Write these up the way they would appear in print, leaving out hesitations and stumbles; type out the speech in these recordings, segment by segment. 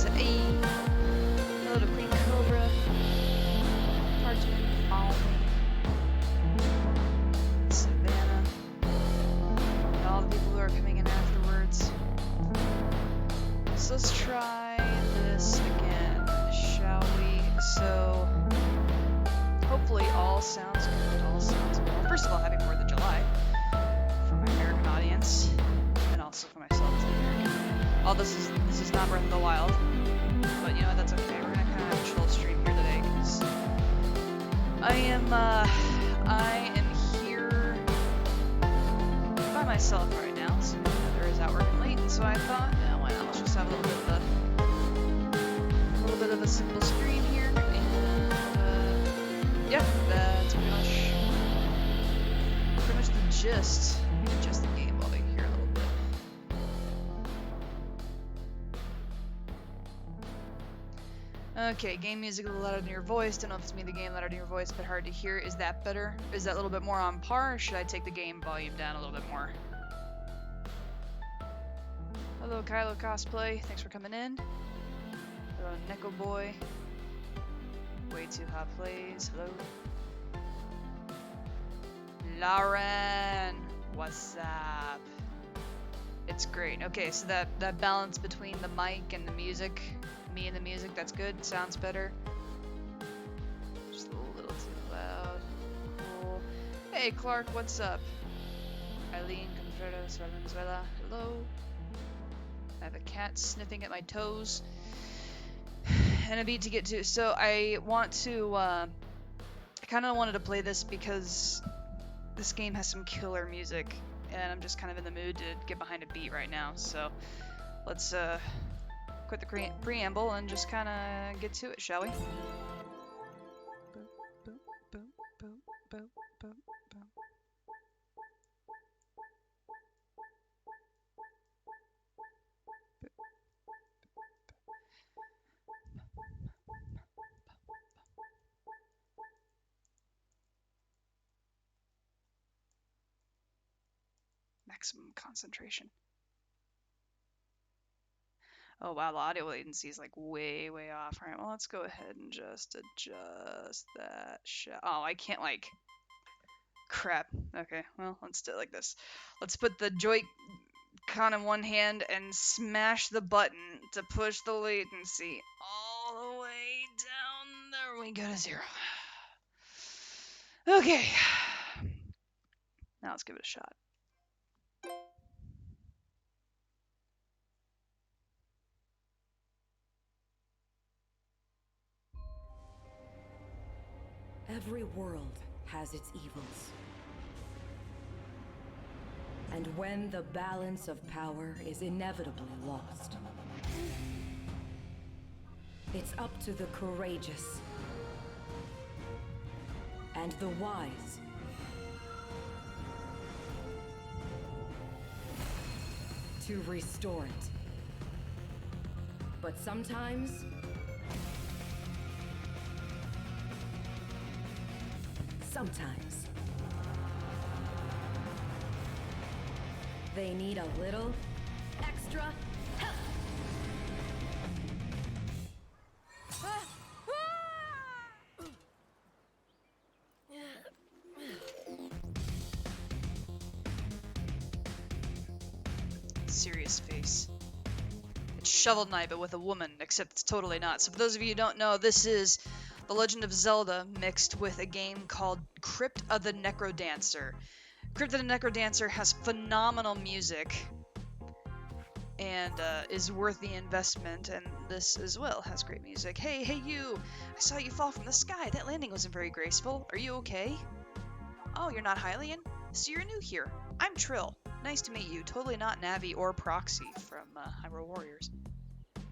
Hey, hello to Queen Cobra, Parchment, Almy, Savannah, and all the people who are coming in afterwards. So let's try this again, shall we? So, hopefully all sounds good, all sounds well. First of all, happy 4th of July for my American audience, and also for myself as an American. All this is not Breath of the Wild, but you know what, that's okay. We're gonna kind of have a chill stream here today, because I am here by myself right now, so my mother is out working late, and so I thought, yeah, why not, let's just have a little bit of a simple stream here, and yeah, that's pretty much the gist. Maybe just the game while they hear a little bit. Okay, game music a little louder than your voice. Don't know if it's me, the game louder than your voice, but hard to hear. Is that better? Is that a little bit more on par, or should I take the game volume down a little bit more? Hello, Kylo Cosplay. Thanks for coming in. Hello, Neko Boy. Way Too Hot Plays. Hello. Lauren, what's up? It's great. Okay, so that balance between the mic and the music, me and the music, that's good. Sounds better. Just a little too loud. Cool. Hey, Clark, what's up? Eileen Contreras Valenzuela. Hello. I have a cat sniffing at my toes. And a beat to get to. So I want to, I kind of wanted to play this because this game has some killer music, and I'm just kind of in the mood to get behind a beat right now. So let's quit the preamble and just kind of get to it, shall we? Maximum concentration. Oh wow, the audio latency is like way off. Alright, well let's go ahead and just adjust that oh, I can't like... Crap. Okay, well, let's do it like this. Let's put the Joy-Con in one hand and smash the button to push the latency all the way down. There we go to 0. Okay. Now let's give it a shot. Every world has its evils. And when the balance of power is inevitably lost, it's up to the courageous and the wise to restore it. But sometimes they need a little extra help. Serious face. It's Shovel Knight, but with a woman, except it's totally not. So for those of you who don't know, this is The Legend of Zelda mixed with a game called Crypt of the Necrodancer. Crypt of the Necrodancer has phenomenal music and is worth the investment, and this as well has great music. Hey you! I saw you fall from the sky. That landing wasn't very graceful. Are you okay? Oh, you're not Hylian? So you're new here. I'm Trill. Nice to meet you. Totally not Navi or Proxy from Hyrule Warriors.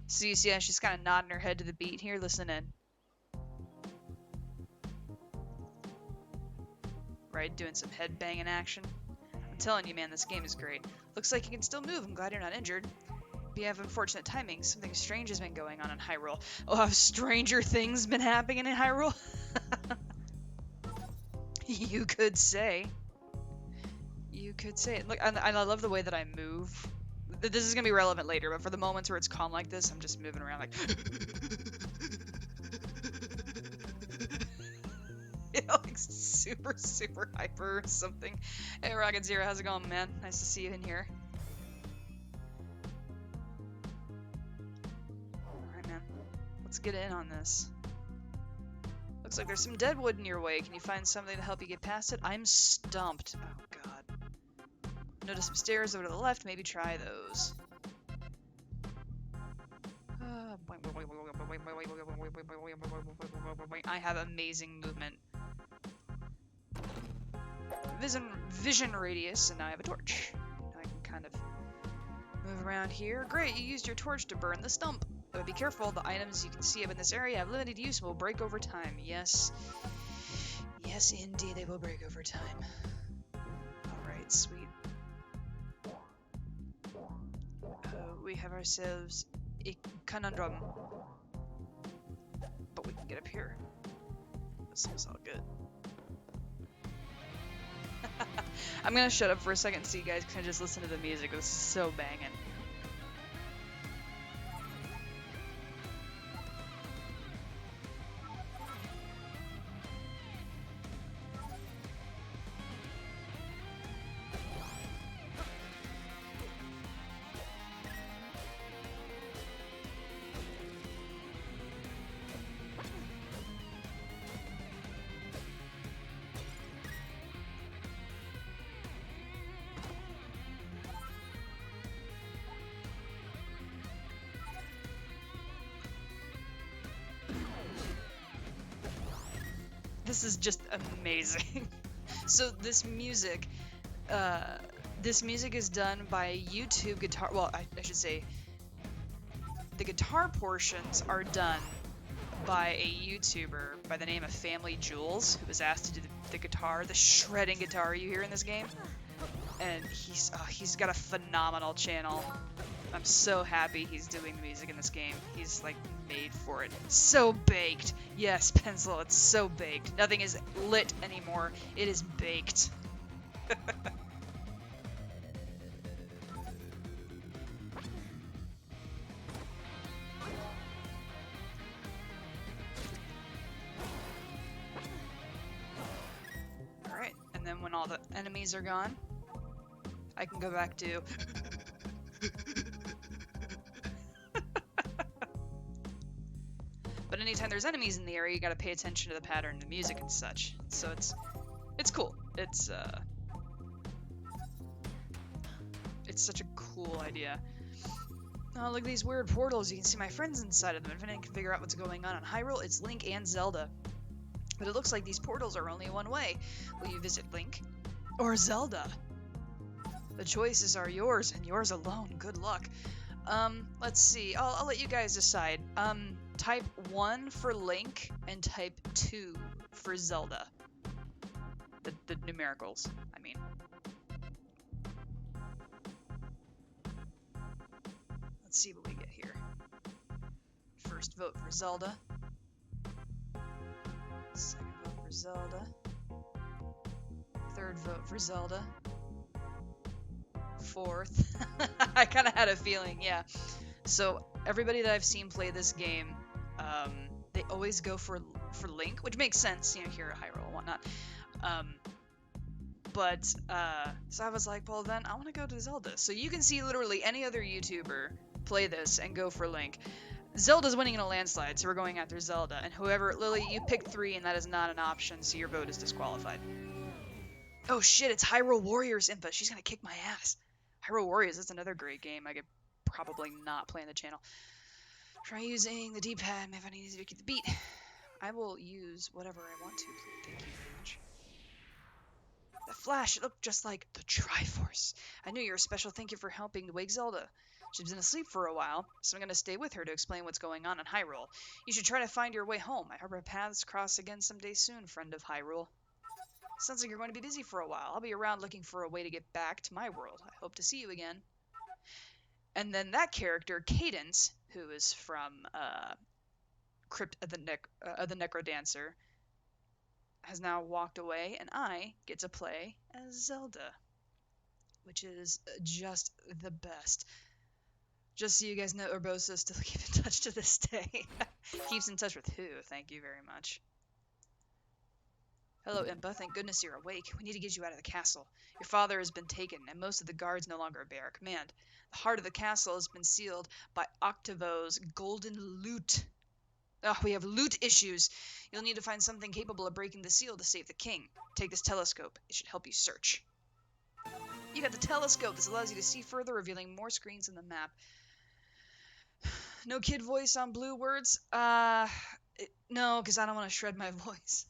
So you see, she's kind of nodding her head to the beat here. Listen in. Right, doing some head banging action. I'm telling you, man, this game is great. Looks like you can still move. I'm glad you're not injured. But you have unfortunate timing. Something strange has been going on in Hyrule. Oh, have stranger things been happening in Hyrule? You could say. You could say it. Look, I love the way that I move This is gonna be relevant later, but for the moments where it's calm like this, I'm just moving around like you know, like super, super hyper or something. Hey, Rocket Zero, how's it going, man? Nice to see you in here. Alright, man. Let's get in on this. Looks like there's some dead wood in your way. Can you find something to help you get past it? I'm stumped. Oh, God. Notice some stairs over to the left. Maybe try those. I have amazing movement. Vision radius, and now I have a torch. I can kind of move around here. Great, you used your torch to burn the stump. But be careful, the items you can see up in this area have limited use and will break over time. Yes. Yes, indeed, they will break over time. Alright, sweet. We have ourselves a conundrum. But we can get up here. That seems all good. I'm gonna shut up for a second so you guys can just listen to the music. This is so banging. This is just amazing. So this music is done by YouTube guitar. Well, I should say the guitar portions are done by a YouTuber by the name of Family Jules, who was asked to do the guitar, the shredding guitar you hear in this game. And he's got a phenomenal channel. I'm so happy he's doing the music in this game. He's like made for it. So baked. Yes, Pencil, it's so baked. Nothing is lit anymore. It is baked. Alright, and then when all the enemies are gone, I can go back to but anytime there's enemies in the area, you gotta pay attention to the pattern, the music and such. So it's cool. It's such a cool idea. Oh, look at these weird portals. You can see my friends inside of them. If anyone can figure out what's going on Hyrule, it's Link and Zelda. But it looks like these portals are only one way. Will you visit Link or Zelda? The choices are yours and yours alone. Good luck. Let's see. I'll let you guys decide. Type 1 for Link and type 2 for Zelda. The numericals, I mean. Let's see what we get here. First vote for Zelda. Second vote for Zelda. Third vote for Zelda. Fourth. I kind of had a feeling, yeah. So everybody that I've seen play this game, they always go for Link, which makes sense, you know, here at Hyrule and whatnot. So I was like, well then I want to go to Zelda. So you can see literally any other YouTuber play this and go for Link. Zelda's winning in a landslide, so we're going after Zelda. And whoever, Lily, you picked 3 and that is not an option, so your vote is disqualified. Oh shit, it's Hyrule Warriors Impa. She's gonna kick my ass. Hyrule Warriors, that's another great game I could probably not play on the channel. Try using the D-pad, may find it easy to keep the beat. I will use whatever I want to. Thank you very much. The flash, it looked just like the Triforce. I knew you were special. Thank you for helping to wake Zelda. She's been asleep for a while, so I'm going to stay with her to explain what's going on in Hyrule. You should try to find your way home. I hope our paths cross again someday soon, friend of Hyrule. Sounds like you're going to be busy for a while. I'll be around looking for a way to get back to my world. I hope to see you again. And then that character, Cadence, who is from Crypt of the Necrodancer, has now walked away, and I get to play as Zelda, which is just the best. Just so you guys know, Urbosa still keeps in touch to this day. Keeps in touch with who? Thank you very much. Hello, Impa. Thank goodness you're awake. We need to get you out of the castle. Your father has been taken, and most of the guards no longer obey our command. The heart of the castle has been sealed by Octavo's golden lute. Oh, we have loot issues. You'll need to find something capable of breaking the seal to save the king. Take this telescope. It should help you search. You got the telescope. This allows you to see further, revealing more screens in the map. No kid voice on blue words? No, because I don't want to shred my voice.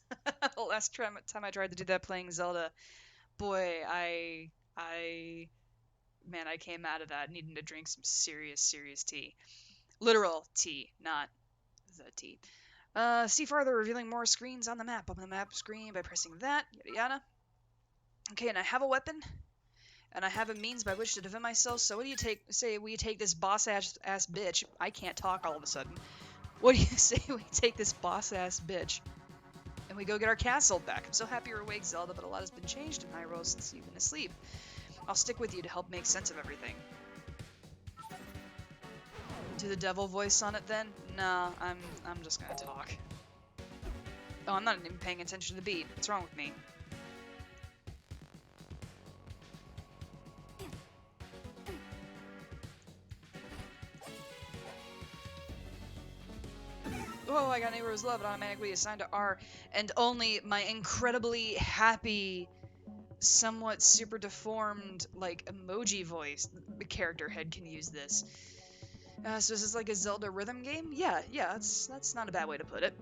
The last time I tried to do that playing Zelda, boy, man, I came out of that needing to drink some serious tea. Literal tea, not the tea. See farther, revealing more screens on the map. Open the map screen by pressing that, yada yada. Okay, and I have a weapon, and I have a means by which to defend myself, so what do you say we take this boss-ass bitch? I can't talk all of a sudden. What do you say we take this boss-ass bitch, and we go get our castle back? I'm so happy you're awake, Zelda, but a lot has been changed in Hyrule since you've been asleep. I'll stick with you to help make sense of everything. Do the devil voice on it then? No, I'm just gonna talk. Oh, I'm not even paying attention to the beat. What's wrong with me? Oh, I got Neighbor's Love. It automatically assigned to R, and only my incredibly happy, somewhat super deformed, like, emoji voice character head can use this. So is this like a Zelda rhythm game? Yeah, that's not a bad way to put it.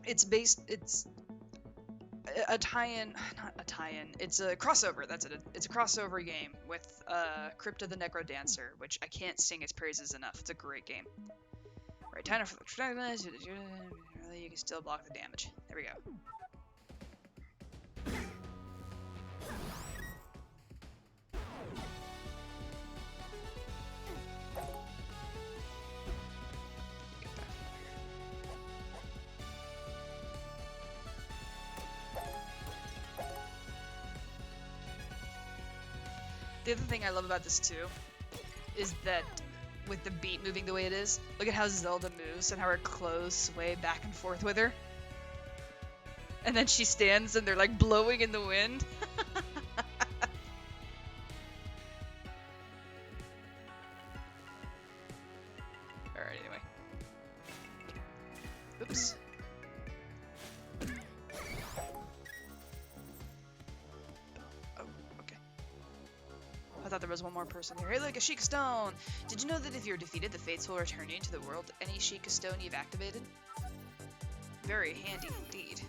It's a tie-in, not a tie-in, it's a crossover, that's it. It's a crossover game with Crypta the Necro Dancer, which I can't sing its praises enough. It's a great game. Right, time for the you can still block the damage. There we go. The other thing I love about this too is that with the beat moving the way it is, look at how Zelda moves and how her clothes sway back and forth with her. And then she stands and they're like blowing in the wind. Alright, anyway. Oops. Oh, okay. I thought there was one more person here. Hey, look, a Sheikah Stone! Did you know that if you're defeated, the Fates will return you to the world any Sheikah Stone you've activated? Very handy indeed.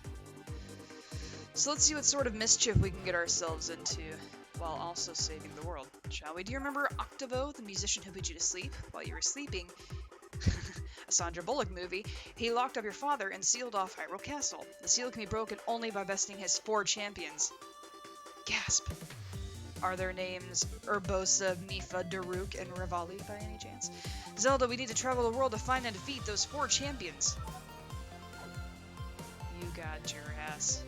So let's see what sort of mischief we can get ourselves into while also saving the world, shall we? Do you remember Octavo, the musician who put you to sleep while you were sleeping? A Sandra Bullock movie. He locked up your father and sealed off Hyrule Castle. The seal can be broken only by besting his 4 champions. Gasp. Are their names Urbosa, Mipha, Daruk, and Revali by any chance? Zelda, we need to travel the world to find and defeat those 4 champions. You got your ass.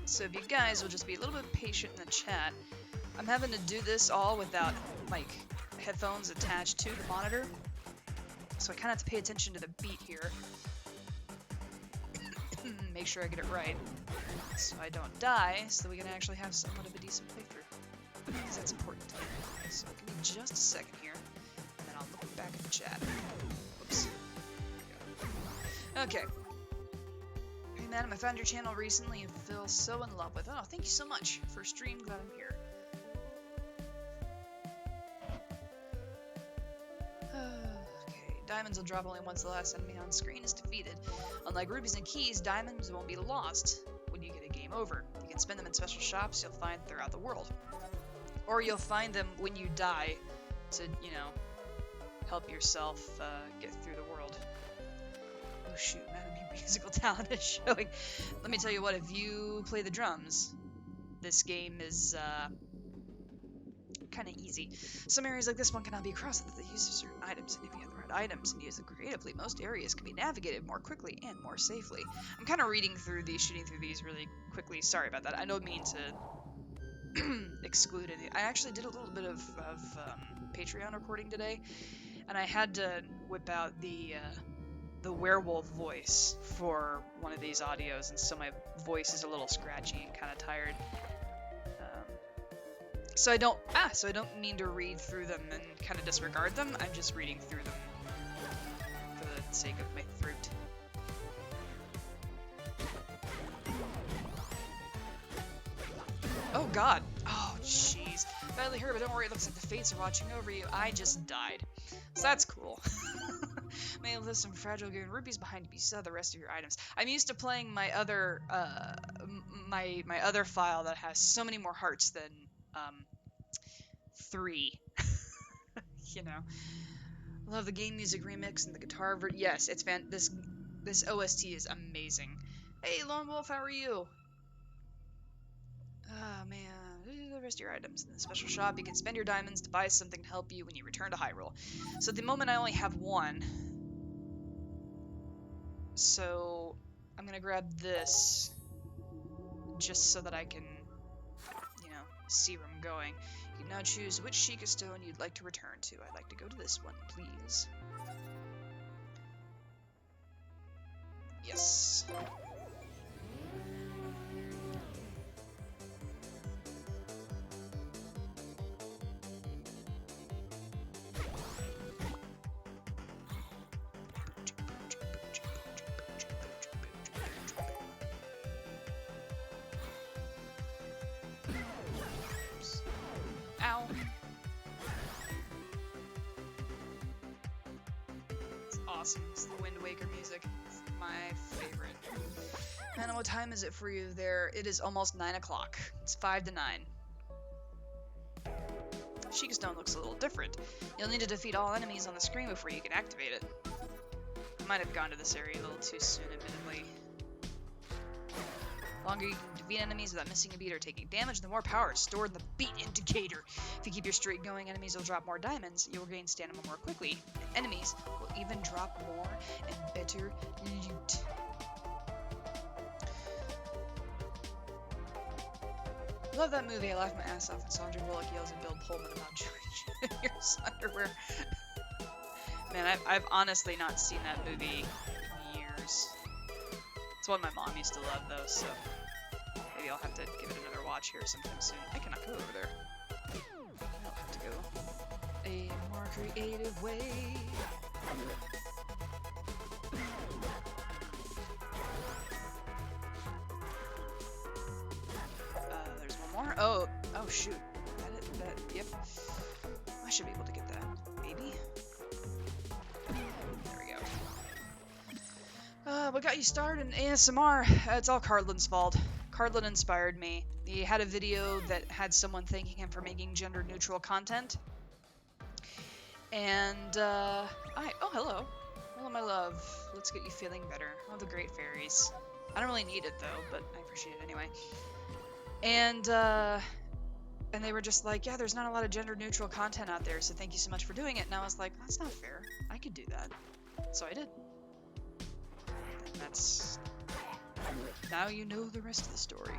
So if you guys will just be a little bit patient in the chat, I'm having to do this all without, like, headphones attached to the monitor. So I kind of have to pay attention to the beat here. Make sure I get it right. So I don't die, so we can actually have somewhat of a decent playthrough. Because that's important. So give me just a second here, and then I'll look back at the chat. Oops. Okay. Hey madam, I found your channel recently and feel so in love with it. Oh, thank you so much for stream. Glad I'm here. Okay, diamonds will drop only once the last enemy on screen is defeated. Unlike rubies and keys, diamonds won't be lost when you get a game over. You can spend them in special shops you'll find throughout the world. Or you'll find them when you die to, you know, help yourself get through the world. Oh shoot, madam, your musical talent is showing. Let me tell you what, if you play the drums, this game is kind of easy. Some areas like this one cannot be crossed without the use of certain items, and if you have the right items and use them creatively, most areas can be navigated more quickly and more safely. I'm kind of reading through these, shooting through these really quickly. Sorry about that. I don't mean to exclude any. I actually did a little bit of Patreon recording today, and I had to whip out the werewolf voice for one of these audios, and so my voice is a little scratchy and kind of tired. So I don't mean to read through them and kind of disregard them. I'm just reading through them for the sake of my throat. Oh god. Oh jeez. Badly hurt, but don't worry, it looks like the fates are watching over you. I just died. So that's cool. May have left some fragile golden rupees behind you beside the rest of your items. I'm used to playing my other my other file that has so many more hearts than 3. You know. Love the game music remix and the guitar yes, it's this OST is amazing. Hey Lone Wolf, how are you? Oh man, the rest of your items in the special shop. You can spend your diamonds to buy something to help you when you return to Hyrule. So at the moment I only have one. So I'm gonna grab this just so that I can, you know, see where I'm going. You can now choose which Sheikah Stone you'd like to return to. I'd like to go to this one, please. Yes. Ow. It's awesome. It's the Wind Waker music. It's my favorite. Man, what time is it for you there? It is almost 9 o'clock. It's 5 to 9. Sheikah Stone looks a little different. You'll need to defeat all enemies on the screen before you can activate it. I might have gone to this area a little too soon, admittedly. The longer you can defeat enemies without missing a beat or taking damage, the more power is stored in the beat indicator. If you keep your streak going, enemies will drop more diamonds, you will gain stamina more quickly, and enemies will even drop more and better loot. Love that movie. I laughed my ass off when Sandra Bullock yells at Bill Pullman about Joey Jr.'s underwear. Man, I've honestly not seen that movie in years. It's one my mom used to love, though, so maybe I'll have to give it another watch here sometime soon. I cannot go over there. I'll have to go a more creative way. There's one more. Oh shoot. Yep. I should be able to get that. Maybe. There we go. What got you started in ASMR? It's all Cardlin's fault. Cardlin inspired me. He had a video that had someone thanking him for making gender-neutral content. And, oh, hello. Hello, my love. Let's get you feeling better. Oh, the great fairies. I don't really need it, though, but I appreciate it anyway. And they were just like, yeah, there's not a lot of gender-neutral content out there, so thank you so much for doing it. And I was like, that's not fair. I could do that. So I did. And that's... Now you know the rest of the story.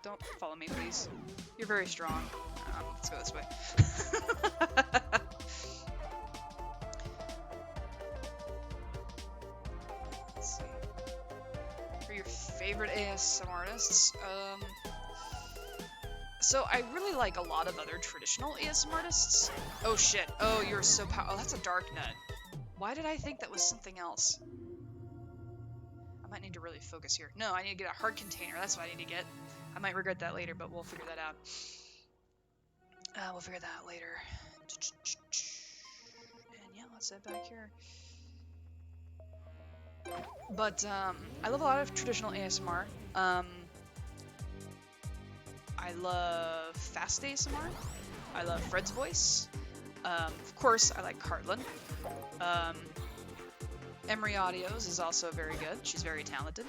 Don't follow me, please. You're very strong. Let's go this way. Let's see. Who are your favorite ASMR artists? So I really like a lot of other traditional ASMR artists. Oh shit. Oh, you're so oh, that's a dark nut. Why did I think that was something else? I might need to really focus here. No, I need to get a heart container. That's what I need to get. I might regret that later, but we'll figure that out. We'll figure that out later. And yeah, let's head back here. But, I love a lot of traditional ASMR. I love fast ASMR. I love Fred's voice. Of course, I like Cardlin. Emery Audios is also very good. She's very talented.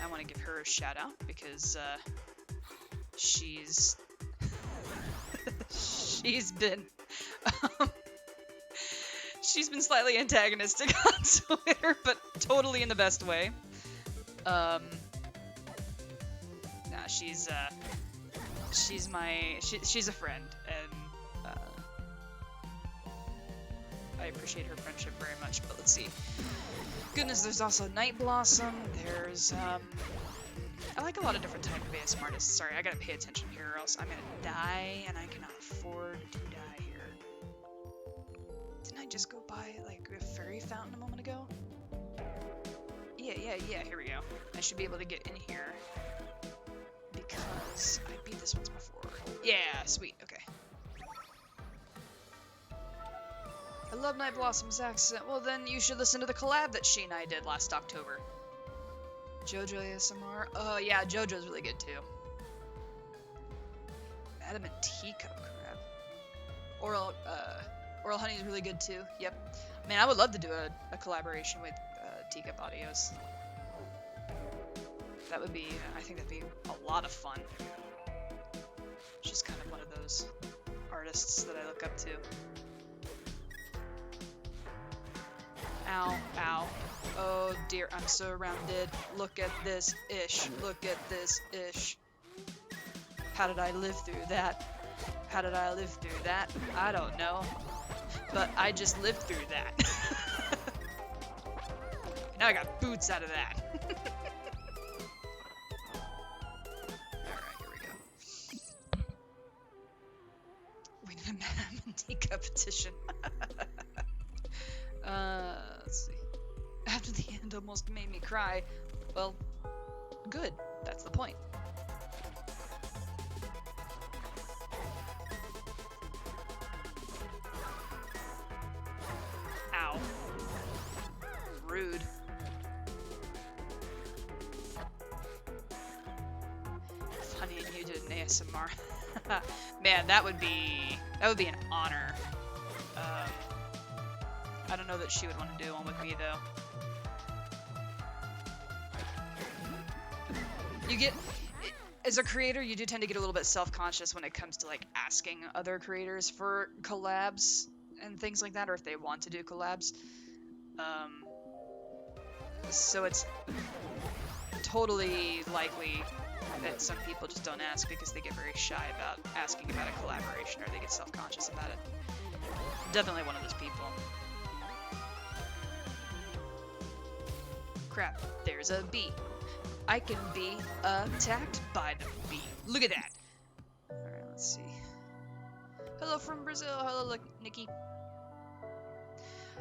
I want to give her a shout out because she's been She's been slightly antagonistic on Twitter, but totally in the best way. Nah, she's a friend, and I appreciate her friendship very much. But let's see. Goodness, there's also Night Blossom. There's I like a lot of different types of ASMR artists. Sorry, I gotta pay attention here, or else I'm gonna die, and I cannot afford to die here. Didn't I just go by like a fairy fountain a moment ago? Yeah. Here we go. I should be able to get in here because I beat this once before. Yeah, sweet. Okay. I love Night Blossom's accent. Well, then you should listen to the collab that she and I did last October. JoJo ASMR. Oh yeah, JoJo's really good too. Madam and Teacup crap. Oral Honey's really good too. Yep. Man, I would love to do a collaboration with Teacup Audios. That would be, I think that'd be a lot of fun. She's kind of one of those artists that I look up to. Ow, ow. Oh dear, I'm surrounded. Look at this ish. Look at this ish. How did I live through that? How did I live through that? I don't know. But I just lived through that. Now I got boots out of that. Alright, here we go. We need a Madame and Teacup petition. Let's see. After the end almost made me cry. Well, good. That's the point. Ow. Rude. Funny, and you did an ASMR. Man, that would be an honor. I don't know that she would want to do one with me though. You get, as a creator, you do tend to get a little bit self-conscious when it comes to like asking other creators for collabs and things like that, or if they want to do collabs. So it's totally likely that some people just don't ask because they get very shy about asking about a collaboration, or they get self-conscious about it. Definitely one of those people. Crap, there's a bee. I can be attacked by the bee. Look at that. Alright, let's see. Hello from Brazil. Hello, Nikki.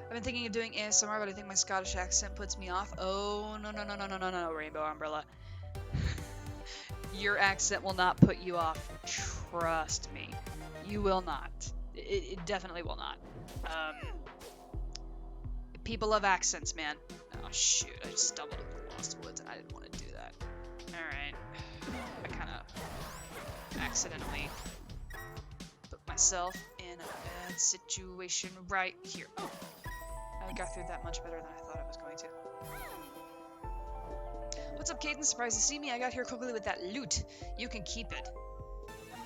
I've been thinking of doing ASMR, but I think my Scottish accent puts me off. Oh, no, Rainbow Umbrella. Your accent will not put you off. Trust me. You will not. It definitely will not. People love accents, man. Oh shoot, I just stumbled into the Lost Woods and I didn't want to do that. Alright. I kind of accidentally put myself in a bad situation right here. Oh, I got through that much better than I thought I was going to. What's up, Cadence? Surprised to see me? I got here quickly with that loot. You can keep it.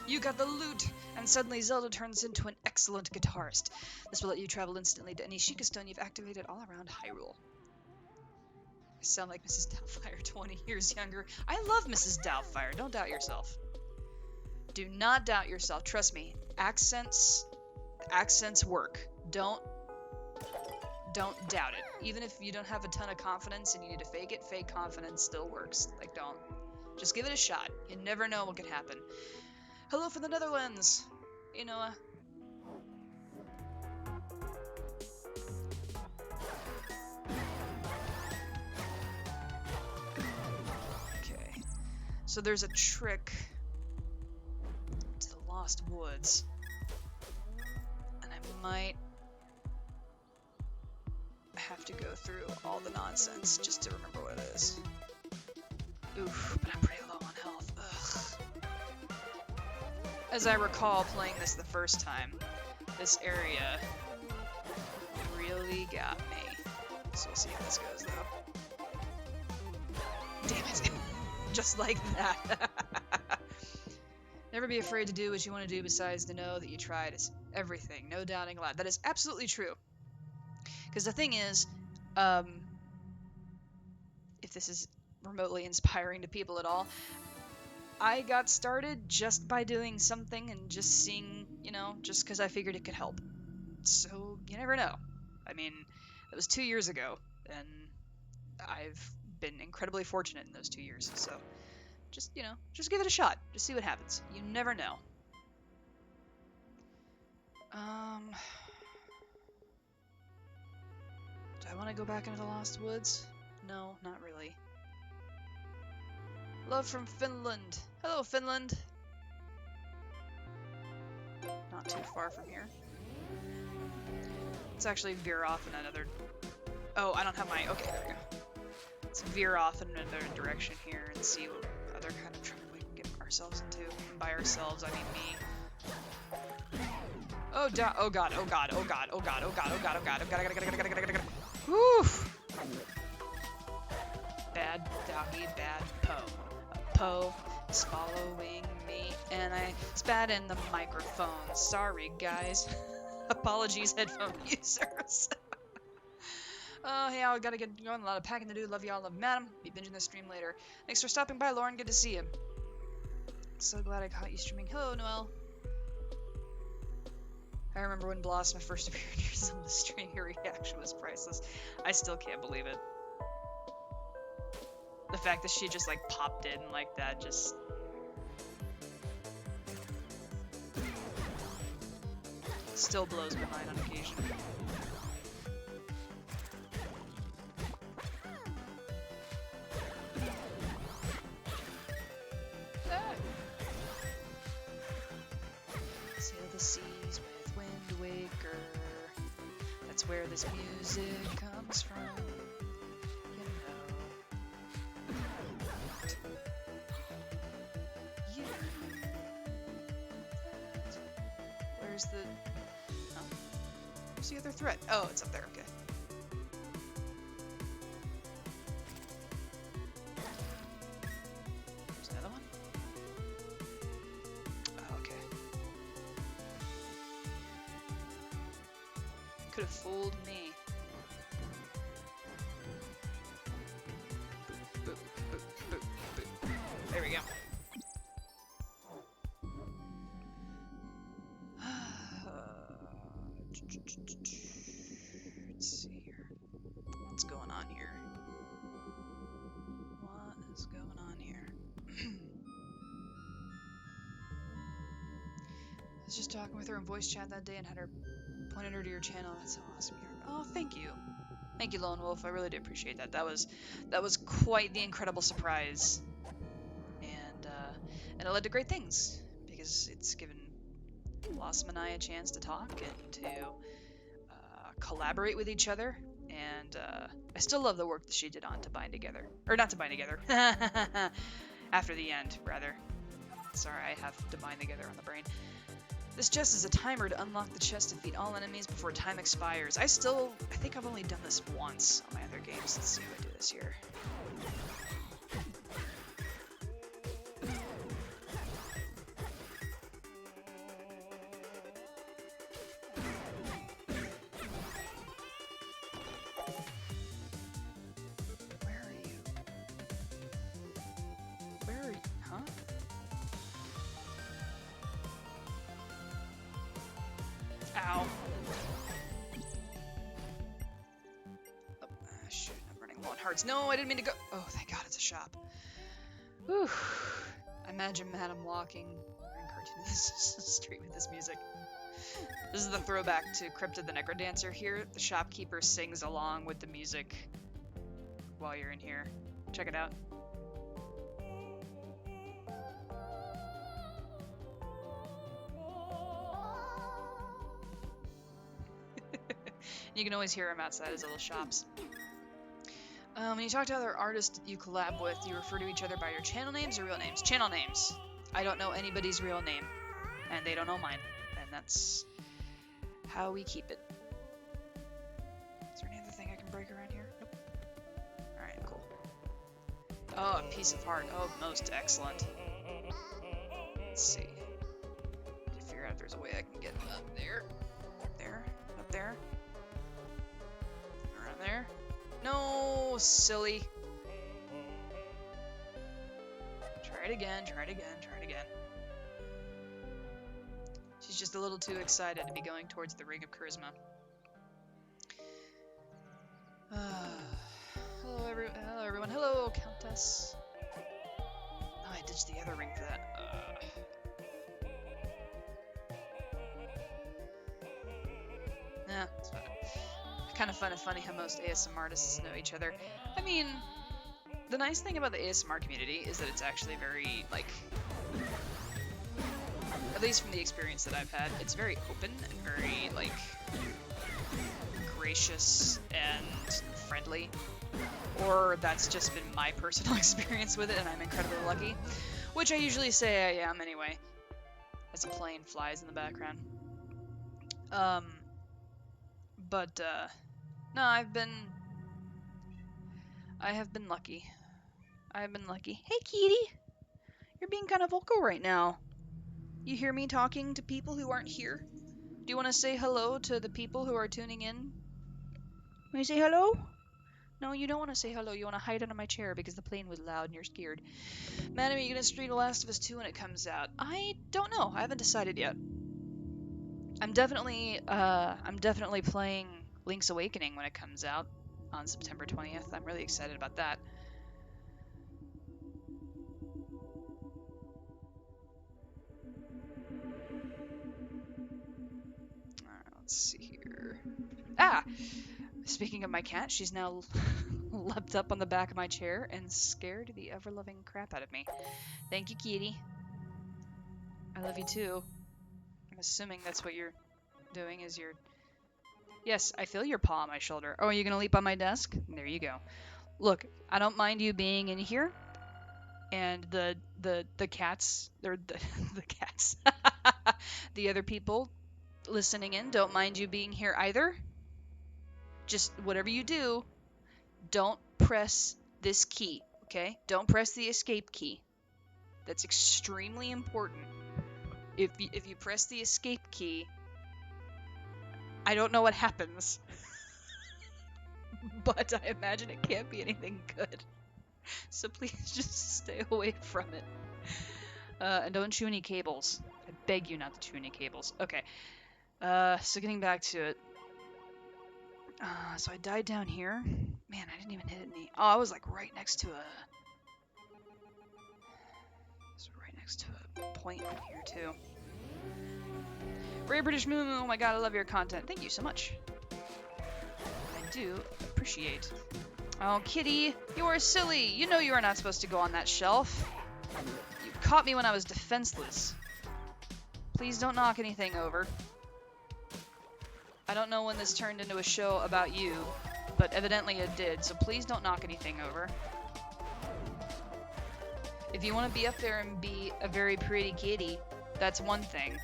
You got the loot! And suddenly Zelda turns into an excellent guitarist. This will let you travel instantly to any Sheikah stone you've activated all around Hyrule. I sound like Mrs. Doubtfire 20 years younger. I love Mrs. Doubtfire. Don't doubt yourself. Do not doubt yourself. Trust me. Accents work. Don't doubt it. Even if you don't have a ton of confidence and you need to fake it, fake confidence still works. Like, don't. Just give it a shot. You never know what can happen. Hello from the Netherlands. Hey, Noah. Okay. So there's a trick to the Lost Woods. And I might have to go through all the nonsense just to remember what it is. Oof, but I'm pretty low on health. Ugh. As I recall playing this the first time, this area really got me. So we'll see how this goes though. Damn it. Just like that. Never be afraid to do what you want to do besides to know that you tried. Everything, no doubting allowed. That is absolutely true. Because the thing is, um, if this is remotely inspiring to people at all, I got started just by doing something and just seeing, you know, just because I figured it could help. So you never know. I mean, it was 2 years ago, and I've been incredibly fortunate in those 2 years. So just, you know, just give it a shot. Just see what happens. You never know. Do I want to go back into the Lost Woods? No, not really. Love from Finland. Hello, Finland. Not too far from here. Let's actually veer off in another... Oh, I don't have my... Okay, there we go. Let's veer off in another direction here and see what other kind of trouble we can get ourselves into. And by ourselves, I mean me. Oh, oh god, oh god, oh god, oh god, oh god, oh god, oh god, oh god, oh god, oh god. Woo! Bad doggy, bad Poe. Poe is following me, and I spat in the microphone. Sorry, guys. Apologies, headphone users. Oh, hey, I gotta get going. A lot of packing to do. Love y'all. Love Madam. Be binging the stream later. Thanks for stopping by, Lauren. Good to see you. So glad I caught you streaming. Hello, Noelle. I remember when Blossom first appeared in your Zelda stream. Your reaction was priceless. I still can't believe it. The fact that she just like popped in like that just... still blows my mind on occasion. Sail the seas with Wind Waker. That's where this music comes from. You know. Where's the... Oh. Where's the other threat? Oh, it's up there, okay. There's another one? Oh, okay. Could have fooled me. Boop, boop, boop, boop. There we go. Let's see here. What's going on here? What is going on here? I was just talking with her in voice chat that day and had her pointed her to your channel. That's so awesome. Oh, thank you. Thank you, Lone Wolf. I really do appreciate that. That was quite the incredible surprise. And it led to great things because it's given Blossom and I a chance to talk and to collaborate with each other, and I still love the work that she did on To Bind Together. Or not To Bind Together. After the end, rather. Sorry, I have To Bind Together on the brain. This chest is a timer to unlock the chest to defeat all enemies before time expires. I think I've only done this once on my other games. Let's see if I do this here. Ow. Oh, shoot, I'm running low on hearts. No, I didn't mean to go. Oh, thank God, it's a shop. Whew. Imagine Madam walking in cartoon street with this music. This is the throwback to Cryptid the Necrodancer here. The shopkeeper sings along with the music while you're in here. Check it out. You can always hear him outside his little shops. When you talk to other artists you collab with, you refer to each other by your channel names or real names? Channel names. I don't know anybody's real name, and they don't know mine, and that's how we keep it. Is there any other thing I can break around here? Nope. Alright, cool. Oh, a piece of heart. Oh, most excellent. Let's see. Figure out if there's a way I can get up there. silly. Try it again, try it again, try it again. She's just a little too excited to be going towards the Ring of Charisma. Hello, everyone. Hello, Countess. Oh, I ditched the other ring for that. Yeah, it's fine. Kind of funny how most ASMR artists know each other. I mean, the nice thing about the ASMR community is that it's actually very, like, at least from the experience that I've had, it's very open and very, like, gracious and friendly. Or that's just been my personal experience with it, and I'm incredibly lucky. Which I usually say I am anyway. As a plane flies in the background. No, I have been lucky. I have been lucky. Hey, Kitty! You're being kind of vocal right now. You hear me talking to people who aren't here? Do you want to say hello to the people who are tuning in? Want to say hello? No, you don't want to say hello. You want to hide under my chair because the plane was loud and you're scared. Madam, are you going to stream The Last of Us 2 when it comes out? I don't know. I haven't decided yet. I'm definitely playing Link's Awakening when it comes out on September 20th. I'm really excited about that. Alright, let's see here. Ah! Speaking of my cat, she's now leapt up on the back of my chair and scared the ever-loving crap out of me. Thank you, kitty. I love you too. I'm assuming that's what you're doing is you're... Yes, I feel your paw on my shoulder. Oh, are you gonna leap on my desk? There you go. Look, I don't mind you being in here. And the cats, or the cats, the other people listening in don't mind you being here either. Just whatever you do, don't press this key, okay? Don't press the escape key. That's extremely important. If you press the escape key, I don't know what happens. But I imagine it can't be anything good. So please just stay away from it. And don't chew any cables. I beg you not to chew any cables. Okay. So getting back to it. So I died down here. Man, I didn't even hit any. Oh, I was like right next to a... right next to a point in here too. Ray British Moo, oh my god, I love your content. Thank you so much. I do appreciate. Oh, kitty, you are silly. You know you are not supposed to go on that shelf. You caught me when I was defenseless. Please don't knock anything over. I don't know when this turned into a show about you, but evidently it did, so please don't knock anything over. If you want to be up there and be a very pretty kitty, that's one thing.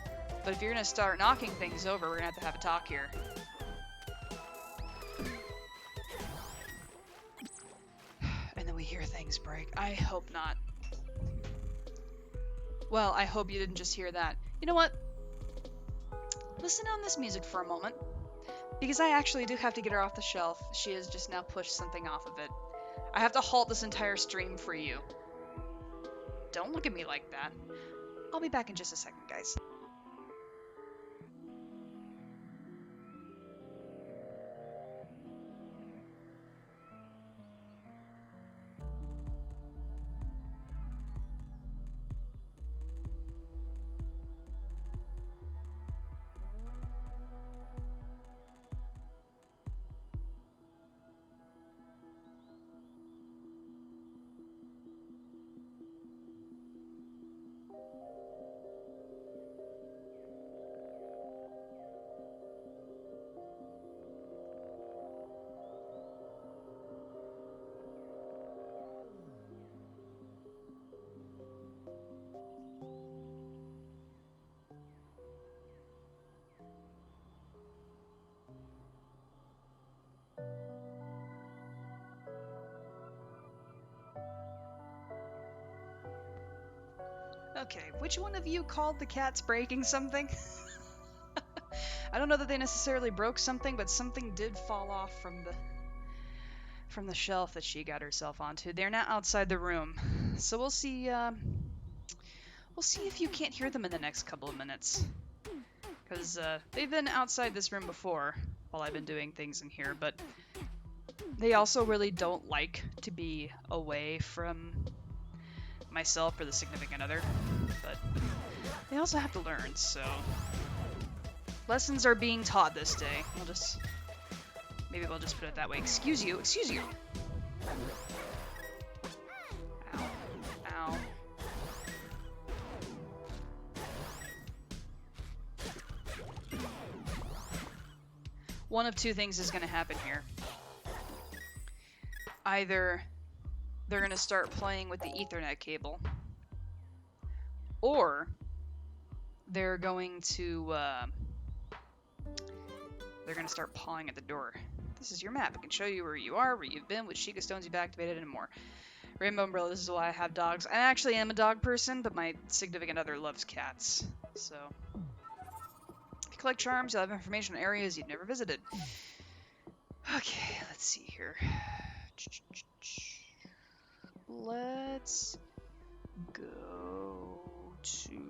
But if you're going to start knocking things over, we're going to have a talk here. And then we hear things break. I hope not. Well, I hope you didn't just hear that. You know what? Listen on this music for a moment. Because I actually do have to get her off the shelf. She has just now pushed something off of it. I have to halt this entire stream for you. Don't look at me like that. I'll be back in just a second, guys. Okay, which one of you called the cats breaking something? I don't know that they necessarily broke something, but something did fall off from the shelf that she got herself onto. They're now outside the room, so we'll see. We'll see if you can't hear them in the next couple of minutes, because they've been outside this room before while I've been doing things in here, but they also really don't like to be away from myself or the significant other, but they also have to learn, so lessons are being taught this day. Maybe we'll just put it that way. Excuse you. Ow. Ow. One of two things is going to happen here. Either they're going to start playing with the Ethernet cable, or they're going to start pawing at the door. This is your map. It can show you where you are, where you've been, which Sheikah stones you've activated, and more. Rainbow Umbrella, this is why I have dogs. I actually am a dog person, but my significant other loves cats. So, if you collect charms, you'll have information on areas you've never visited. Okay, let's see here. Let's go to...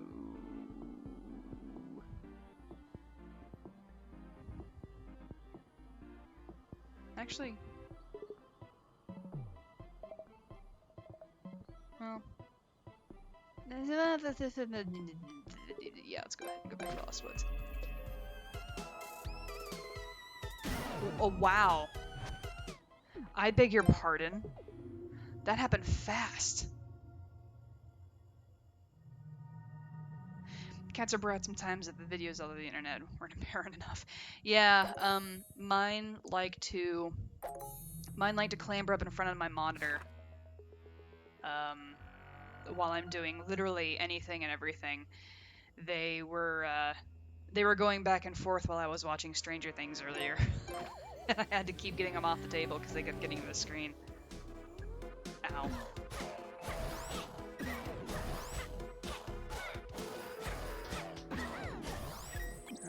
Actually... Well... Yeah, let's go ahead and go back to Lost Woods. Oh, wow. I beg your pardon. That happened fast. Cats are brought sometimes that the videos all over the internet weren't apparent enough. Yeah, mine like to clamber up in front of my monitor. While I'm doing literally anything and everything. They were going back and forth while I was watching Stranger Things earlier. And I had to keep getting them off the table because they kept getting to the screen. Ow.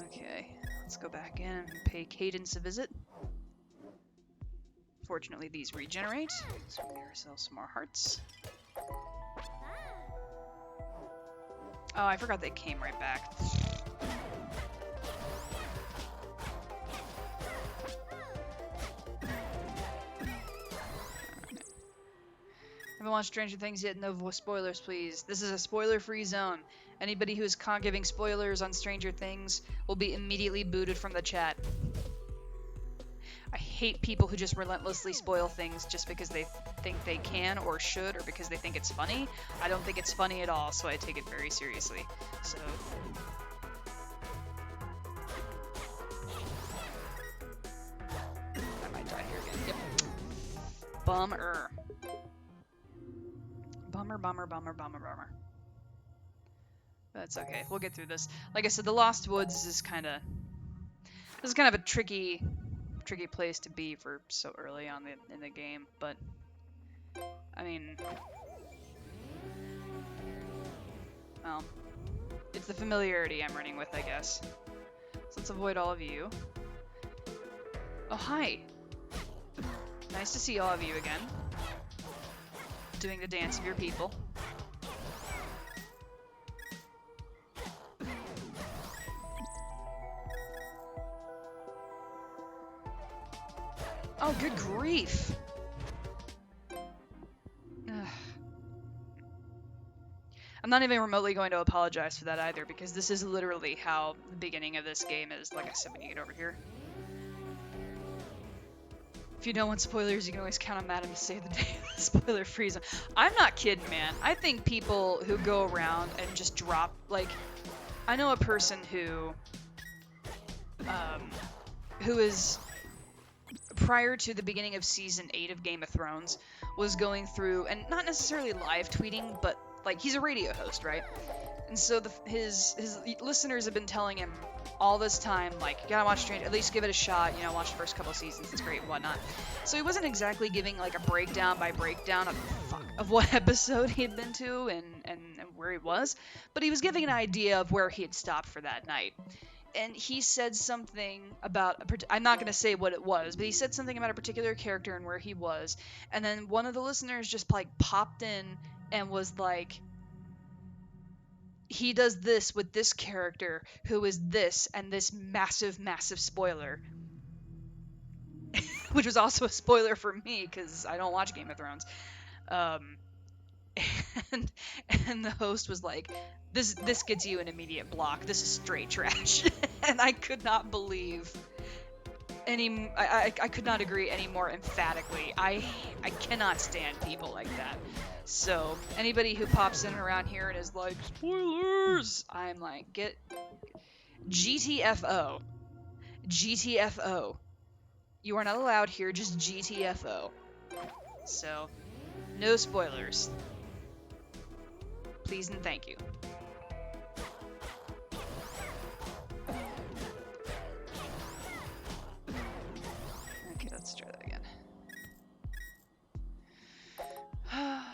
Okay, let's go back in and pay Cadence a visit. Fortunately, these regenerate, so we get ourselves some more hearts. Oh, I forgot they came right back. Haven't watched Stranger Things yet? No spoilers, please. This is a spoiler-free zone. Anybody who is giving spoilers on Stranger Things will be immediately booted from the chat. I hate people who just relentlessly spoil things just because they think they can or should, or because they think it's funny. I don't think it's funny at all, so I take it very seriously. So... I might die here again. Yep. Bummer. Bummer. That's okay. We'll get through this. Like I said, the Lost Woods is kind of a tricky place to be for so early on in the game, but I mean, well, it's the familiarity I'm running with, I guess. So let's avoid all of you. Oh, hi. Nice to see all of you again. Doing the dance of your people. Oh, good grief. Ugh. I'm not even remotely going to apologize for that either, because this is literally how the beginning of this game is, like I said, when you get over here. If you don't want spoilers, you can always count on Madam to save the day of the spoiler-free zone. I'm not kidding, man. I think people who go around and just drop, like, I know a person who is, prior to the beginning of Season 8 of Game of Thrones, was going through, and not necessarily live tweeting, but, like, he's a radio host, right? And so his listeners have been telling him all this time, like, you gotta watch Stranger, at least give it a shot, you know, watch the first couple of seasons, it's great and whatnot. So he wasn't exactly giving, like, a breakdown by breakdown of what episode he had been to and where he was, but he was giving an idea of where he had stopped for that night. and he said something about I'm not going to say what it was, but he said something about a particular character and where he was, and then one of the listeners just like popped in and was like, he does this with this character who is this, and this massive spoiler, which was also a spoiler for me because I don't watch Game of Thrones. um and and the host was like, this gets you an immediate block, this is straight trash. And I could not believe I could not agree any more emphatically. I cannot stand people like that. So anybody who pops in around here and is like, spoilers, I'm like, get GTFO. GTFO. You are not allowed here, just GTFO. So no spoilers, please and thank you. Okay, let's try that again.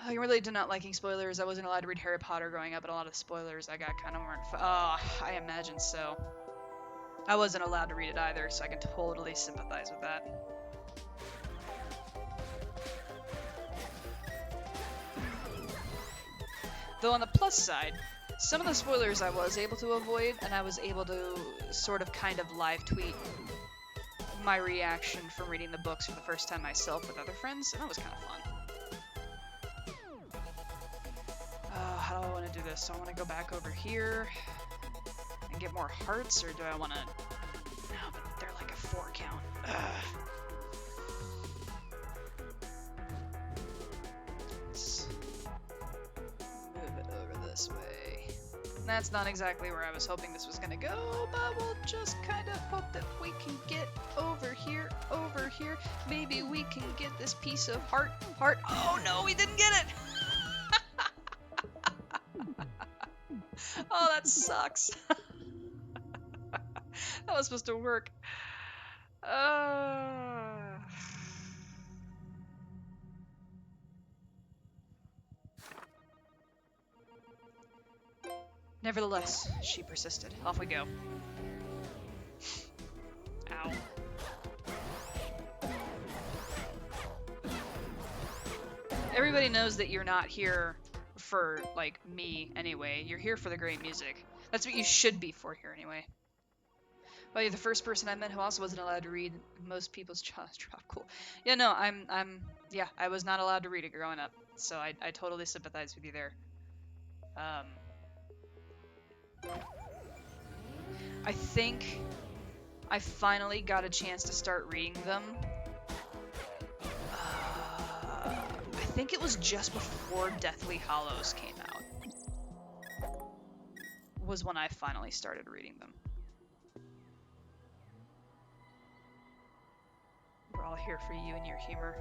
I really did not liking spoilers. I wasn't allowed to read Harry Potter growing up, and a lot of spoilers I got kind of weren't. I imagine so. I wasn't allowed to read it either, so I can totally sympathize with that. Though on the plus side, some of the spoilers I was able to avoid, and I was able to sort of kind of live tweet my reaction from reading the books for the first time myself with other friends, and that was kind of fun. How do I want to do this? Do I want to go back over here and get more hearts, or do I want to... No, but they're like a 4 count. Let's move it over this way. That's not exactly where I was hoping this was going to go, but we'll just kind of hope that we can get over here, over here. Maybe we can get this piece of heart. Oh no, we didn't get it! Oh, that sucks. That was supposed to work. Nevertheless, she persisted. Off we go. Ow. Everybody knows that you're not here for, like, me anyway. You're here for the great music. That's what you should be for here anyway. Well, you're the first person I met who also wasn't allowed to read most people's jaws drop. Cool. Yeah, no, yeah, I was not allowed to read it growing up, so I totally sympathize with you there. I think I finally got a chance to start reading them. I think it was just before Deathly Hallows came out. Was when I finally started reading them. We're all here for you and your humor.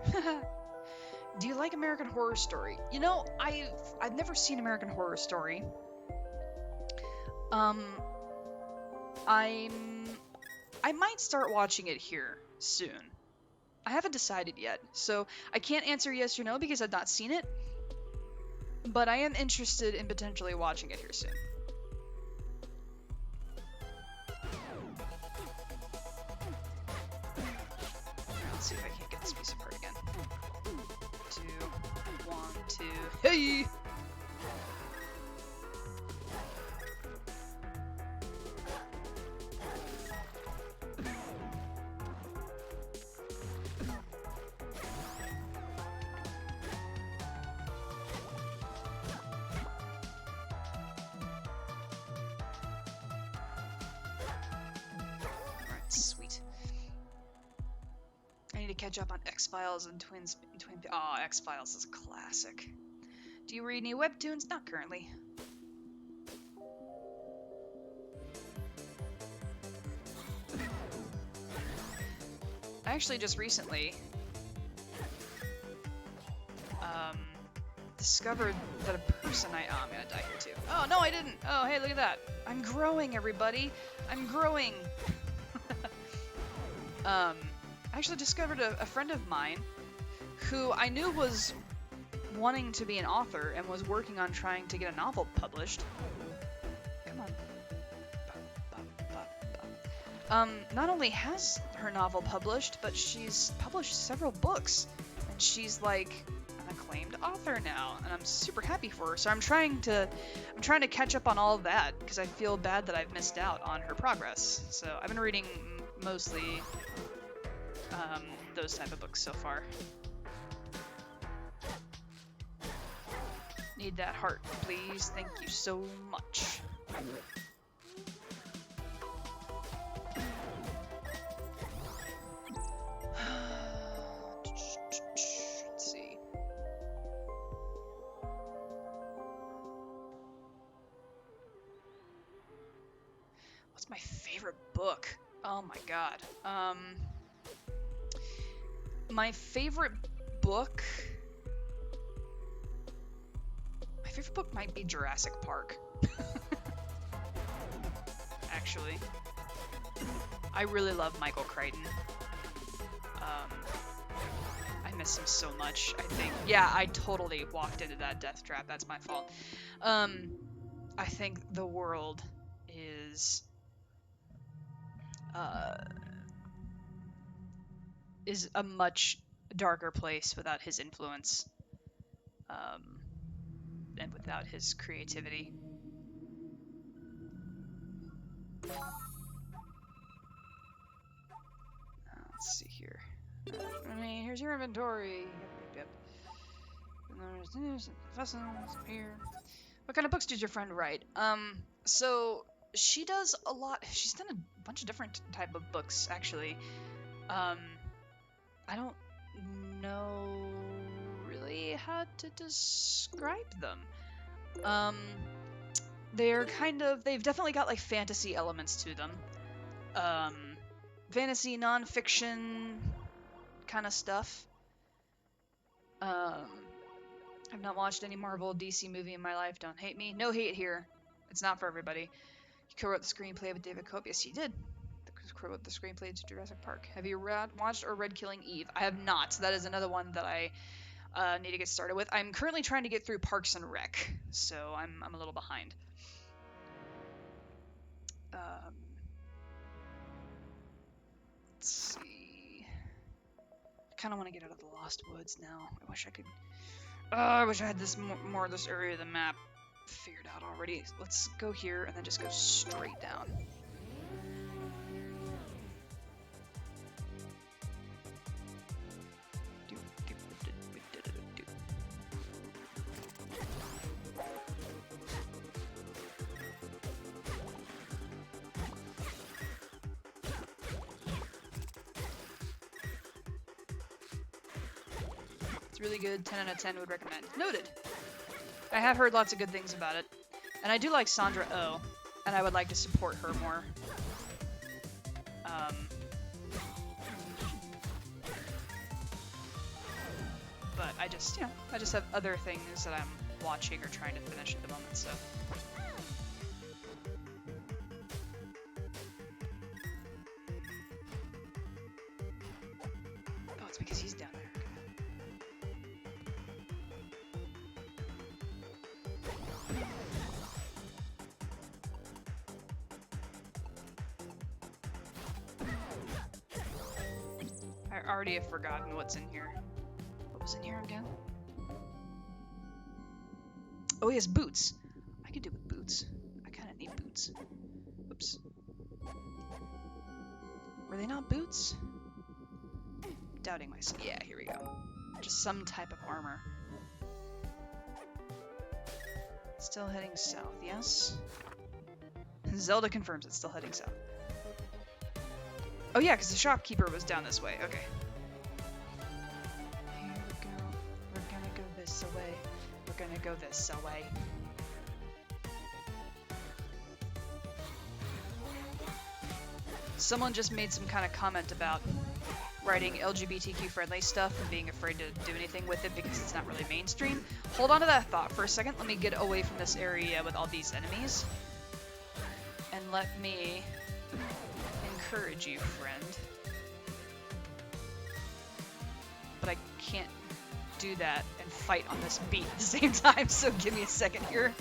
Do you like American Horror Story? You know, I've never seen American Horror Story. I might start watching it here soon. I haven't decided yet, so I can't answer yes or no because I've not seen it. But I am interested in potentially watching it here soon. Let's see if I can't get this piece apart again. 2, 1, 2. Hey! Catch up on X-Files and Twins. Oh, X-Files is a classic. Do you read any webtoons? Not currently. I actually just recently discovered that a person oh, I'm gonna die here too. Oh, no, I didn't. Oh, hey, look at that. I'm growing, everybody. I'm growing. I actually discovered a friend of mine who I knew was wanting to be an author and was working on trying to get a novel published. Come on. not only has her novel published, but she's published several books, and she's like an acclaimed author now, and I'm super happy for her. So I'm trying to catch up on all of that because I feel bad that I've missed out on her progress. So I've been reading mostly those type of books so far. Need that heart, please. Thank you so much. Let's see. What's my favorite book? Oh my god. My favorite book might be Jurassic Park. Actually. I really love Michael Crichton. I miss him so much, I think. Yeah, I totally walked into that death trap. That's my fault. I think the world is a much darker place without his influence. And without his creativity. Let's see here. Here's your inventory. Yep. And there's this here. What kind of books did your friend write? So she does a lot. She's done a bunch of different type of books, actually. I don't know really how to describe them. They've definitely got like fantasy elements to them. Fantasy, non-fiction kind of stuff. I've not watched any Marvel DC movie in my life. Don't hate me. No hate here. It's not for everybody. You co-wrote the screenplay with David Cope. Yes, he did. Co-wrote the screenplay to Jurassic Park. Have you watched or read Killing Eve? I have not. That is another one that I need to get started with. I'm currently trying to get through Parks and Rec, so I'm a little behind. Let's see. I kind of want to get out of the Lost Woods now. I wish I could. I wish I had this more of this area of the map figured out already. Let's go here and then just go straight down. Really good, 10 out of 10 would recommend. Noted. I have heard lots of good things about it. And I do like Sandra Oh, and I would like to support her more. But I just have other things that I'm watching or trying to finish at the moment, so. Oh, it's because he's down there. I already have forgotten what's in here. What was in here again? Oh, he has boots. I could do with boots. I kind of need boots. Oops. Were they not boots? Doubting myself. Yeah, here we go. Just some type of armor. Still heading south, yes? Zelda confirms it's still heading south. Oh yeah, because the shopkeeper was down this way. Okay. Here we go. We're gonna go this away. We're gonna go this away. Someone just made some kind of comment about writing LGBTQ friendly stuff and being afraid to do anything with it because it's not really mainstream. Hold on to that thought for a second. Let me get away from this area with all these enemies. And let me encourage you, friend. But I can't do that and fight on this beat at the same time, so give me a second here.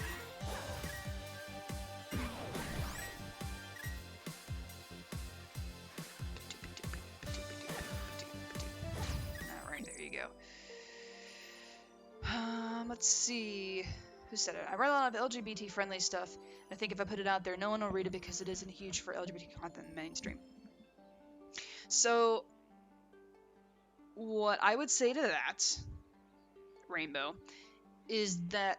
Let's see. Who said it? I write a lot of LGBT-friendly stuff. And I think if I put it out there, no one will read it because it isn't huge for LGBT content in the mainstream. So, what I would say to that, Rainbow, is that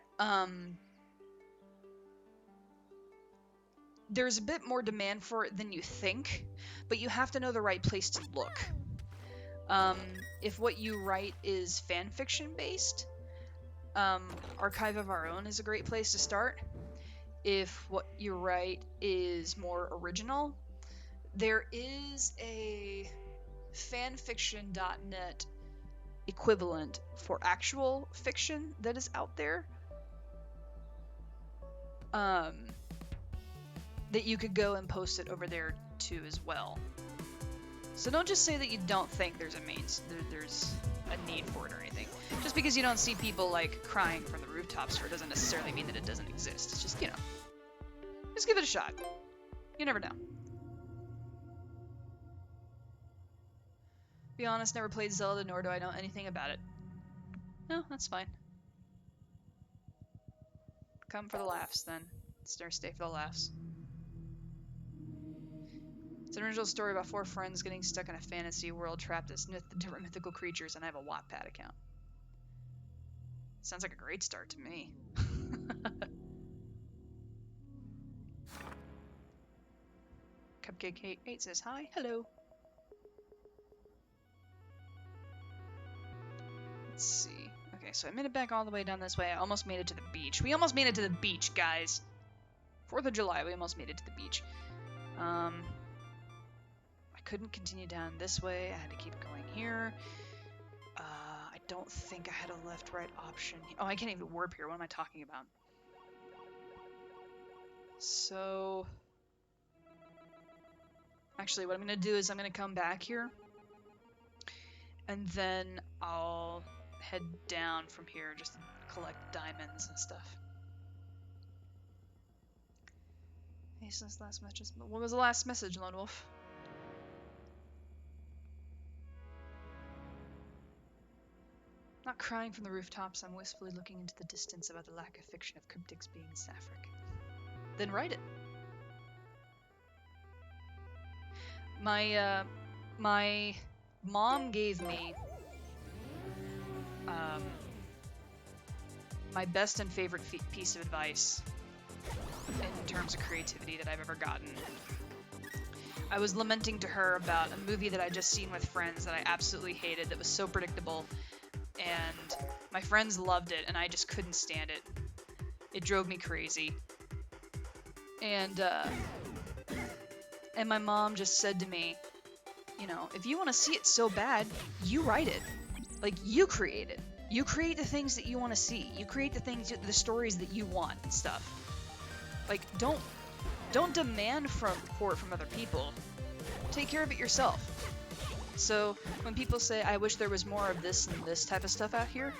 there's a bit more demand for it than you think, but you have to know the right place to look. If what you write is fan fiction based, Archive of Our Own is a great place to start. If what you write is more original, there is a fanfiction.net equivalent for actual fiction that is out there. That you could go and post it over there too as well. So don't just say that you don't think there's there's a need for it or anything. Just because you don't see people like crying from the rooftops for it doesn't necessarily mean that it doesn't exist. It's just, just give it a shot. You never know. Be honest, never played Zelda, nor do I know anything about it. No, that's fine. Come for the laughs, then. Stay for the laughs. It's an original story about 4 friends getting stuck in a fantasy world trapped as different mythical creatures, and I have a Wattpad account. Sounds like a great start to me. Cupcake 8 says hi. Hello. Let's see. Okay, so I made it back all the way down this way. I almost made it to the beach. We almost made it to the beach, guys. 4th of July, we almost made it to the beach. I couldn't continue down this way. I had to keep going here. I don't think I had a left-right option. Oh, I can't even warp here. What am I talking about? So... Actually, what I'm going to do is I'm going to come back here. And then I'll head down from here just to collect diamonds and stuff. This last message. What was the last message, Lone Wolf? Not crying from the rooftops, I'm wistfully looking into the distance about the lack of fiction of cryptics being Sapphic. Then write it. My mom gave me my best and favorite piece of advice in terms of creativity that I've ever gotten. I was lamenting to her about a movie that I just seen with friends that I absolutely hated, that was so predictable, and my friends loved it, and I just couldn't stand it. It drove me crazy. And my mom just said to me, if you want to see it so bad, you write it. Like, you create it. You create the things that you want to see. You create the stories that you want and stuff. Like, don't demand for it from other people. Take care of it yourself. So when people say, I wish there was more of this and this type of stuff out here,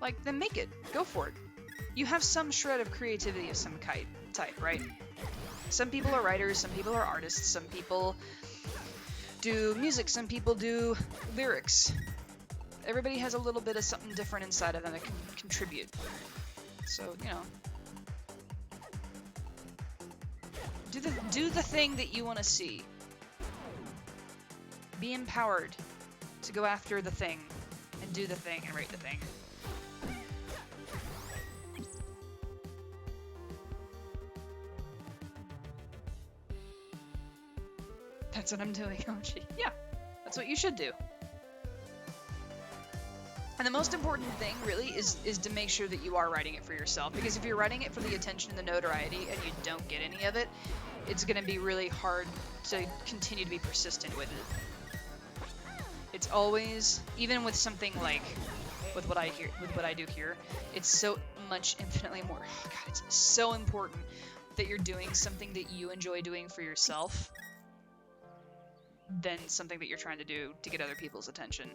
like, then make it. Go for it. You have some shred of creativity of some type, right? Some people are writers, some people are artists, some people do music, some people do lyrics. Everybody has a little bit of something different inside of them that can contribute. So, do the thing that you want to see. Be empowered to go after the thing, and do the thing, and write the thing. That's what I'm doing, oh gee. Yeah, that's what you should do. And the most important thing, really, is to make sure that you are writing it for yourself. Because if you're writing it for the attention and the notoriety and you don't get any of it, it's going to be really hard to continue to be persistent with it. It's always, even with something like, with what I do here, it's so much infinitely more, oh God, it's so important that you're doing something that you enjoy doing for yourself than something that you're trying to do to get other people's attention.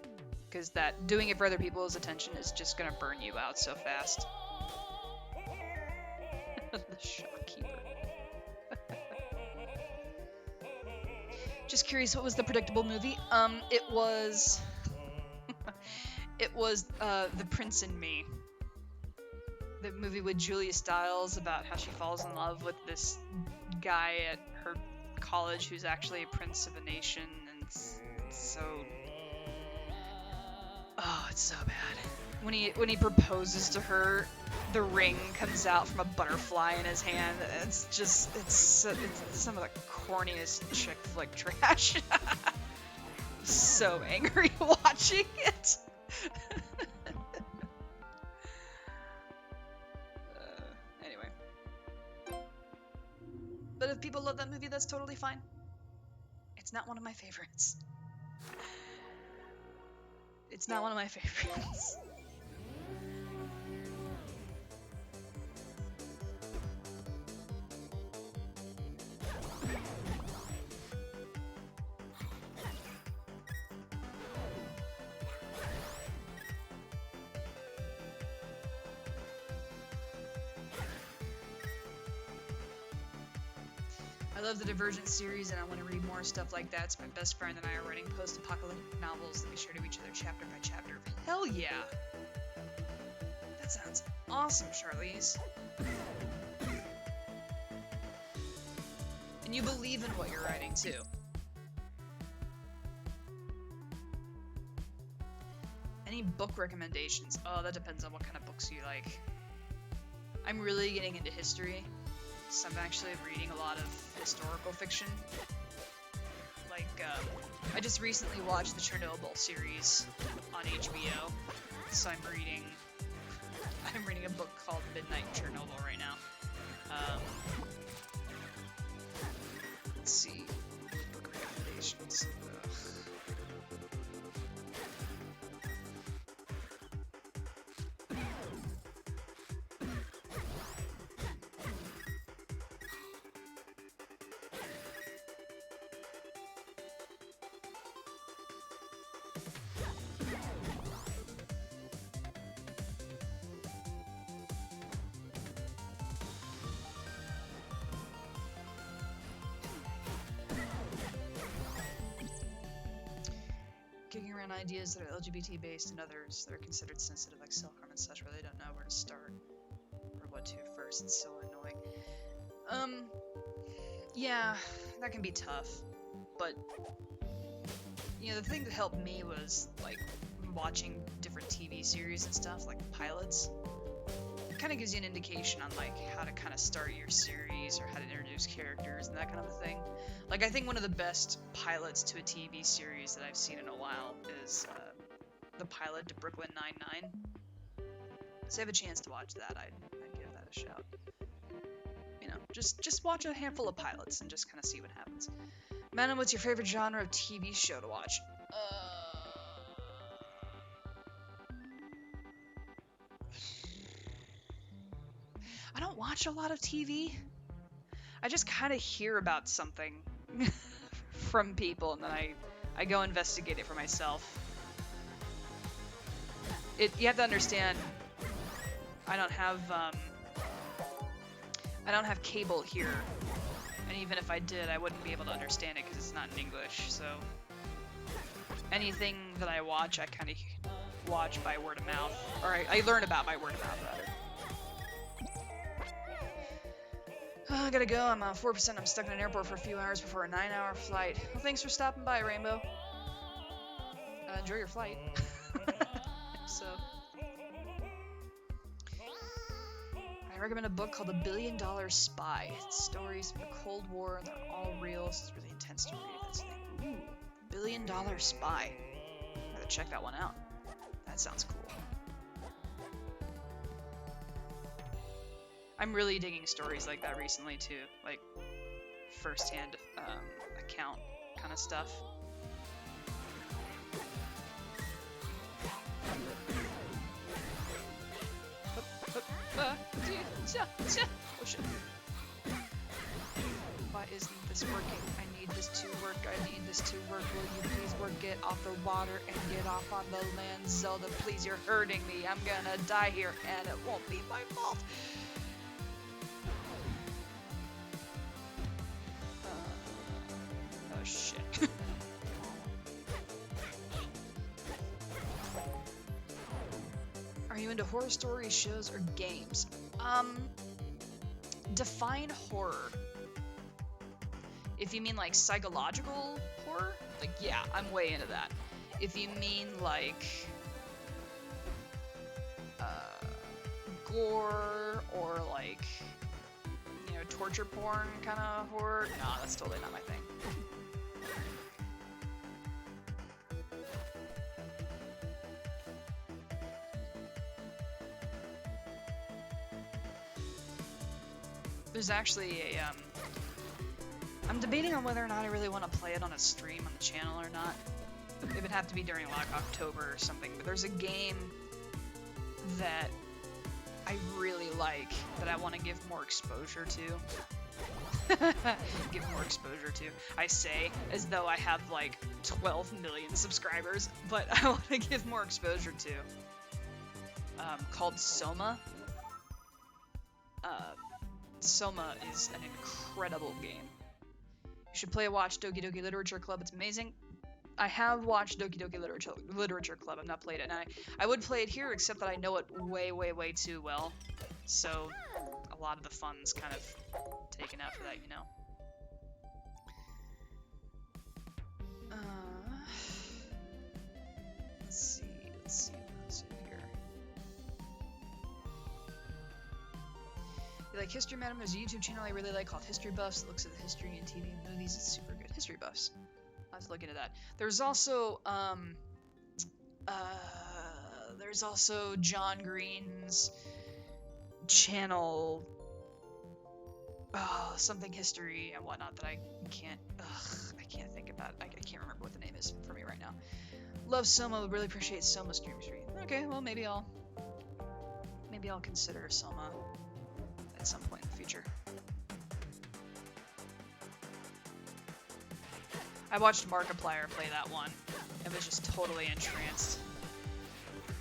Because that doing it for other people's attention is just gonna burn you out so fast. The shopkeeper. Just curious, what was the predictable movie? It was... it was The Prince and Me. the movie with Julia Stiles about how she falls in love with this guy at her college who's actually a prince of a nation, and it's so, oh, it's so bad. When he proposes to her, the ring comes out from a butterfly in his hand. It's just it's some of the corniest chick flick trash. So angry watching it. Anyway. But if people love that movie, that's totally fine. It's not one of my favorites. It's not one of my favorites. I love the Divergent series, and I want to read more stuff like that. So my best friend and I are writing post-apocalyptic novels that we share to each other chapter by chapter. Hell yeah! That sounds awesome, Charlize. And you believe in what you're writing, too. Any book recommendations? Oh, that depends on what kind of books you like. I'm really getting into history. So I'm actually reading a lot of historical fiction. Like, I just recently watched the Chernobyl series on HBO. So I'm reading a book called Midnight in Chernobyl right now. Let's see. Book recommendations. Kicking around ideas that are LGBT based and others that are considered sensitive, like self-harm and such, where they don't know where to start or what to first. It's so annoying. Yeah, that can be tough, but you know, the thing that helped me was like watching different TV series and stuff, like pilots. It kind of gives you an indication on like how to kind of start your series or how to introduce characters and that kind of a thing. Like, I think one of the best pilots to a TV series that I've seen in a while is the pilot to Brooklyn Nine-Nine. So if you have a chance to watch that, I'd give that a shout. You know, just watch a handful of pilots and just kind of see what happens. Manon, what's your favorite genre of TV show to watch? I don't watch a lot of TV. I just kind of hear about something from people, and then I go investigate it for myself. You have to understand, I don't have cable here, and even if I did, I wouldn't be able to understand it because it's not in English. So anything that I watch, I kind of watch by word of mouth, or I learn about by word of mouth rather. I gotta go. I'm 4%. I'm stuck in an airport for a few hours before a 9-hour flight. Well, thanks for stopping by, Rainbow. Enjoy your flight. So, I recommend a book called The $1 Billion Spy. It's stories from the Cold War, and they're all real, so it's really intense to read. That's the thing. Ooh, $1 Billion Spy. Gotta check that one out. That sounds cool. I'm really digging stories like that recently too, like first-hand account kind of stuff. Oh shit. Why isn't this working? I need this to work. I need this to work. Will you please work? Get off the water and get off on the land. Zelda, please, you're hurting me. I'm gonna die here and it won't be my fault. Oh shit. Are Are you into horror stories, shows, or games? Define horror. If you mean like psychological horror, like yeah, I'm way into that. If you mean like gore or like, you know, torture porn kind of horror, no, that's totally not my thing. There's actually a I'm debating on whether or not I really want to play it on a stream on the channel or not. It would have to be during like October or something, but there's a game that I really like that I want to give more exposure to. Give more exposure to. I say as though I have like 12 million subscribers, but I want to give more exposure to. Called Soma. Soma is an incredible game. You should play Watch Doki Doki Literature Club. It's amazing. I have watched Doki Doki Literature Club. I've not played it, and I would play it here, except that I know it way, way, way too well. So a lot of the fun's kind of taken out for that, you know. Let's see what's in here. You like History Madam? There's a YouTube channel I really like called History Buffs. It looks at the history and TV and movies. It's super good. History Buffs. I'll have to look into that. There's also John Green's channel, something history and whatnot that I can't think about. I can't remember what the name is for me right now. Love Soma. Would really appreciate Soma stream. Okay, well maybe I'll consider Soma at some point in the future. I watched Markiplier play that one. I was just totally entranced.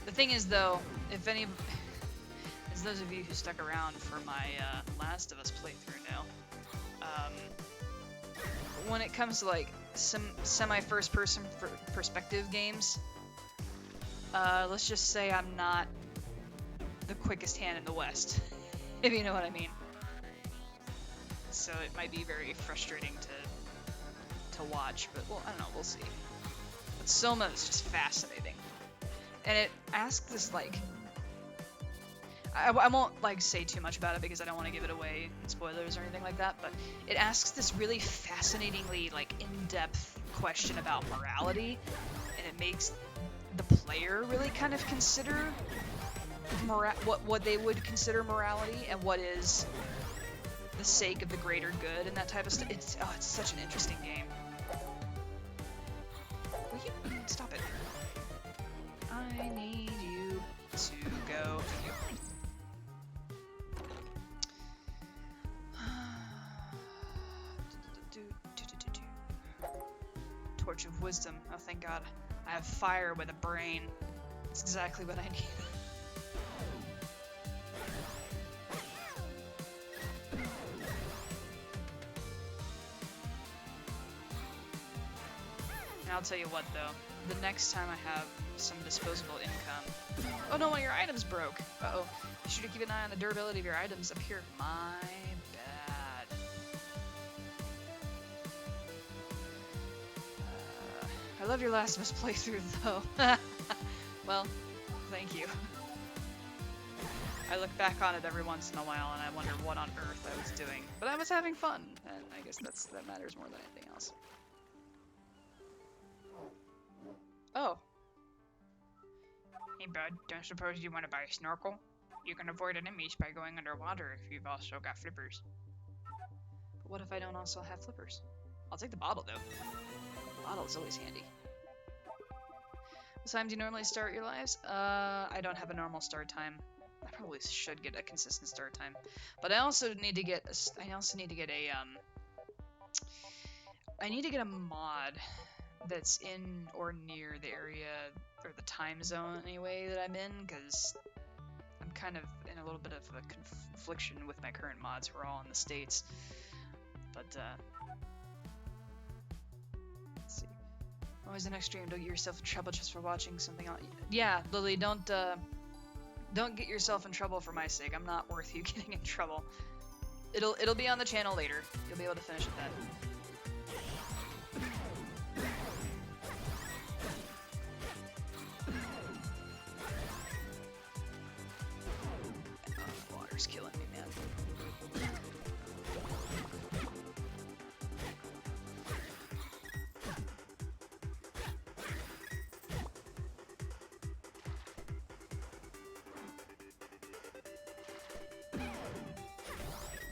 The thing is, though, as those of you who stuck around for my Last of Us playthrough know, when it comes to like some semi-first-person perspective games, let's just say I'm not the quickest hand in the West, if you know what I mean. So it might be very frustrating to watch, but well, I don't know, we'll see. But Soma is just fascinating, and it asks this like, I won't like say too much about it because I don't want to give it away in spoilers or anything like that, but it asks this really fascinatingly like in-depth question about morality, and it makes the player really kind of consider what they would consider morality and what is the sake of the greater good and that type of stuff. It's such an interesting game. Will you stop it? I need you to go. Torch of Wisdom. Oh, thank God. I have fire with a brain. That's exactly what I need. And I'll tell you what, though. The next time I have some disposable income... Oh no, one of your items broke! Uh-oh. Be sure to keep an eye on the durability of your items up here. My bad. I love your Last of Us playthrough, though. Well, thank you. I look back on it every once in a while and I wonder what on earth I was doing. But I was having fun, and I guess that matters more than anything else. Oh. Hey bud, don't suppose you want to buy a snorkel? You can avoid enemies by going underwater if you've also got flippers. But what if I don't also have flippers? I'll take the bottle though. The bottle is always handy. What time do you normally start your lives? I don't have a normal start time. I probably should get a consistent start time. But I also need to get a mod that's in or near the area or the time zone anyway that I'm in, because I'm kind of in a little bit of a confliction with my current mods who are all in the States. But let's see. Always the next stream, don't get yourself in trouble just for watching something else. Yeah, Lily, don't Don't get yourself in trouble for my sake. I'm not worth you getting in trouble. It'll be on the channel later. You'll be able to finish it then. Oh, water's killing me, man.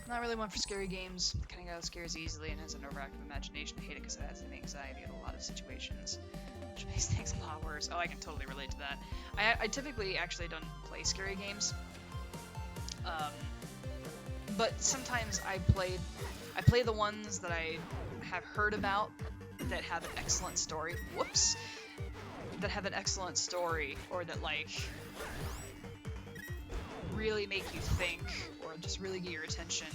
Not really one for scary games. The kind of guy that scares easily and has an overactive imagination. I hate it because it adds an anxiety in a lot of situations, which makes things a lot worse. Oh, I can totally relate to that. I typically actually don't play scary games, but sometimes I play the ones that I have heard about that have an excellent story. Whoops, that have an excellent story, or that like really make you think, or just really get your attention,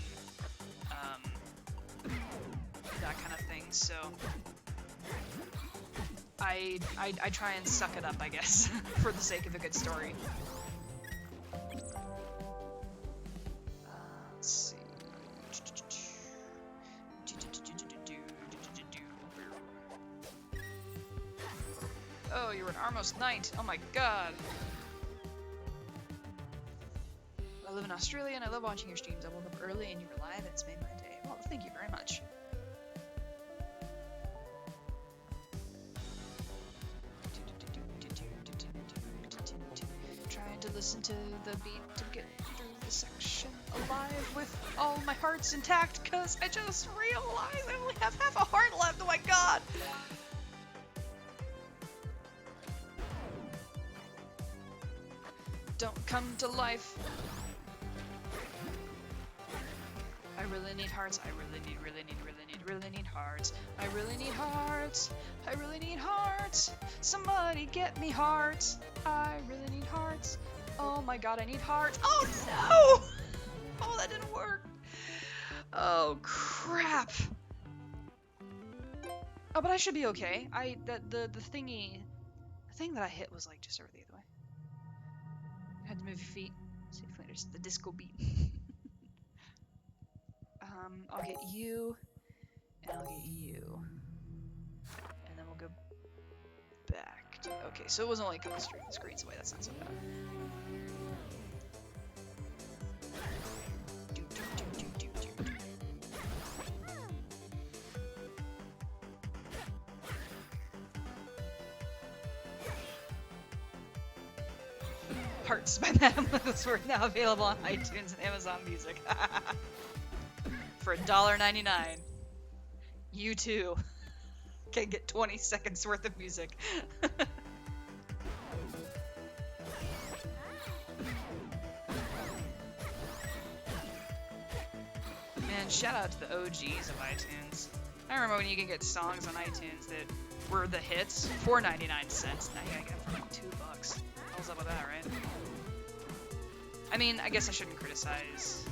that kind of thing. So I try and suck it up, I guess, for the sake of a good story. Let's see. Oh, you're an Armos Knight. Oh my god. I live in Australia and I love watching your streams. I woke up early and you were live and it's made my day. Well, thank you very much. Trying to listen to the beat to get through the section alive with all my hearts intact, because I just realized I only have half a heart left. Oh my god! Don't come to life. I really need hearts. I really need hearts. I really need hearts. I really need hearts. Somebody get me hearts. I really need hearts. Oh my god, I need hearts. Oh no! Oh, that didn't work. Oh crap. Oh, but I should be okay. The thing that I hit was like just over the other way. I had to move your feet. See if there's the disco beat. I'll get you, and I'll get you, and then we'll go back to, okay, so it was only a couple screens away, that's not so bad. Hearts by Madam Wigglesworth are now available on iTunes and Amazon Music. For $1.99. You too can get 20 seconds worth of music. Man, shout out to the OGs of iTunes. I remember when you could get songs on iTunes that were the hits for 99 cents. Now you gotta get them for like $2. How's up with that, right? I mean, I guess I shouldn't criticize.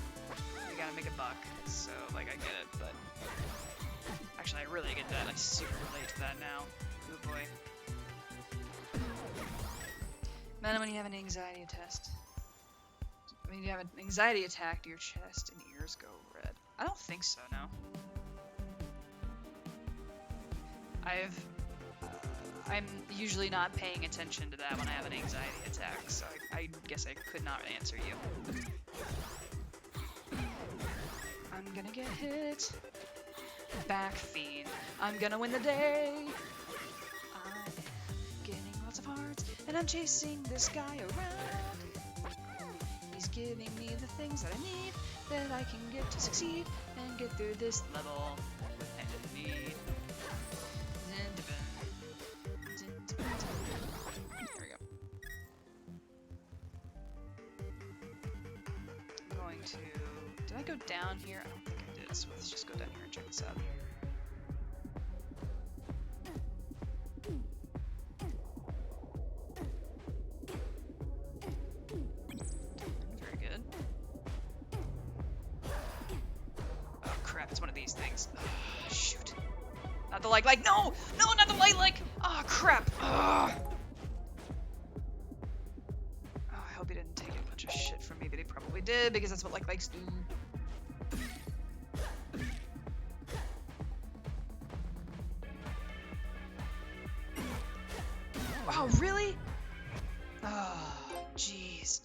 You gotta make a buck, so like I get it, but actually I really get that. I super relate to that now. Oh boy. Man, when you have an anxiety test, when you have an anxiety attack, your chest and ears go red. I don't think so, no. I'm usually not paying attention to that when I have an anxiety attack, so I guess I could not answer you. I'm gonna get hit. Back fiend. I'm gonna win the day. I'm getting lots of hearts, and I'm chasing this guy around. He's giving me the things that I need, that I can get to succeed and get through this level with need. There we go. I'm going to... Did I go down here? I don't think I did, so let's just go down here and check this out. Very good. Oh crap, it's one of these things. Oh, shoot. Not the like, no! No, not the like! Oh crap! Oh, I hope he didn't take it. bunch of shit from me, but he probably did because that's what like likes do. Wow, really? Oh, jeez.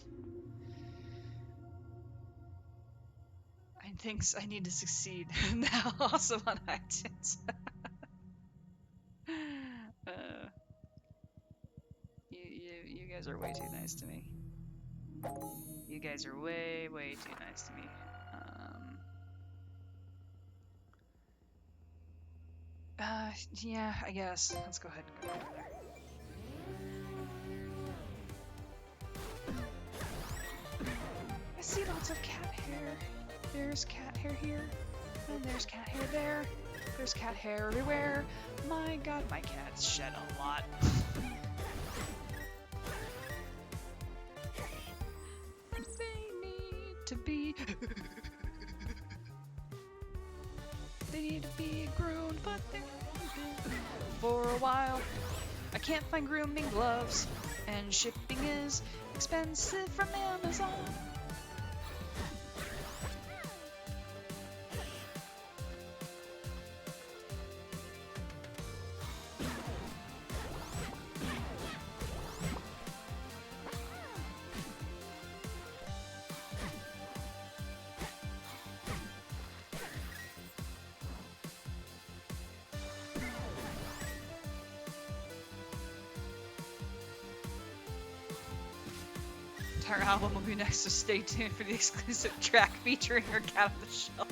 I think I need to succeed now. Also on iTunes. You guys are way too nice to me. You guys are way too nice to me. Yeah, I guess. Let's go ahead and go over there. I see lots of cat hair. There's cat hair here, and there's cat hair there. There's cat hair everywhere. My god, my cats shed a lot. They need to be... They need to be groomed, but they're for a while. I can't find grooming gloves, and shipping is expensive from Amazon. Our album will be next, so stay tuned for the exclusive track featuring our cat on the shelf.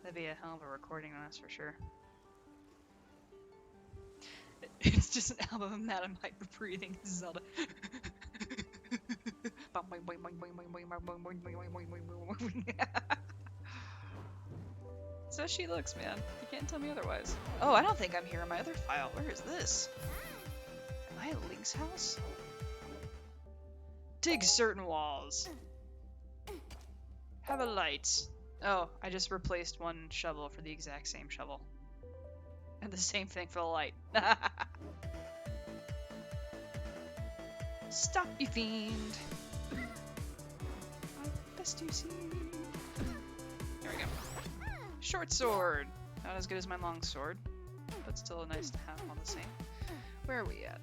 That'd be a hell of a recording, that's for sure. It's just an album of Madam Hyper breathing Zelda. So she looks, man. You can't tell me otherwise. Oh, I don't think I'm here in my other file. Where is this? Am I at Link's house? Dig certain walls. Have a light. Oh, I just replaced one shovel for the exact same shovel. And the same thing for the light. Stop, you fiend. I best you see. There we go. Short sword. Not as good as my long sword, but still nice to have all the same. Where are we at?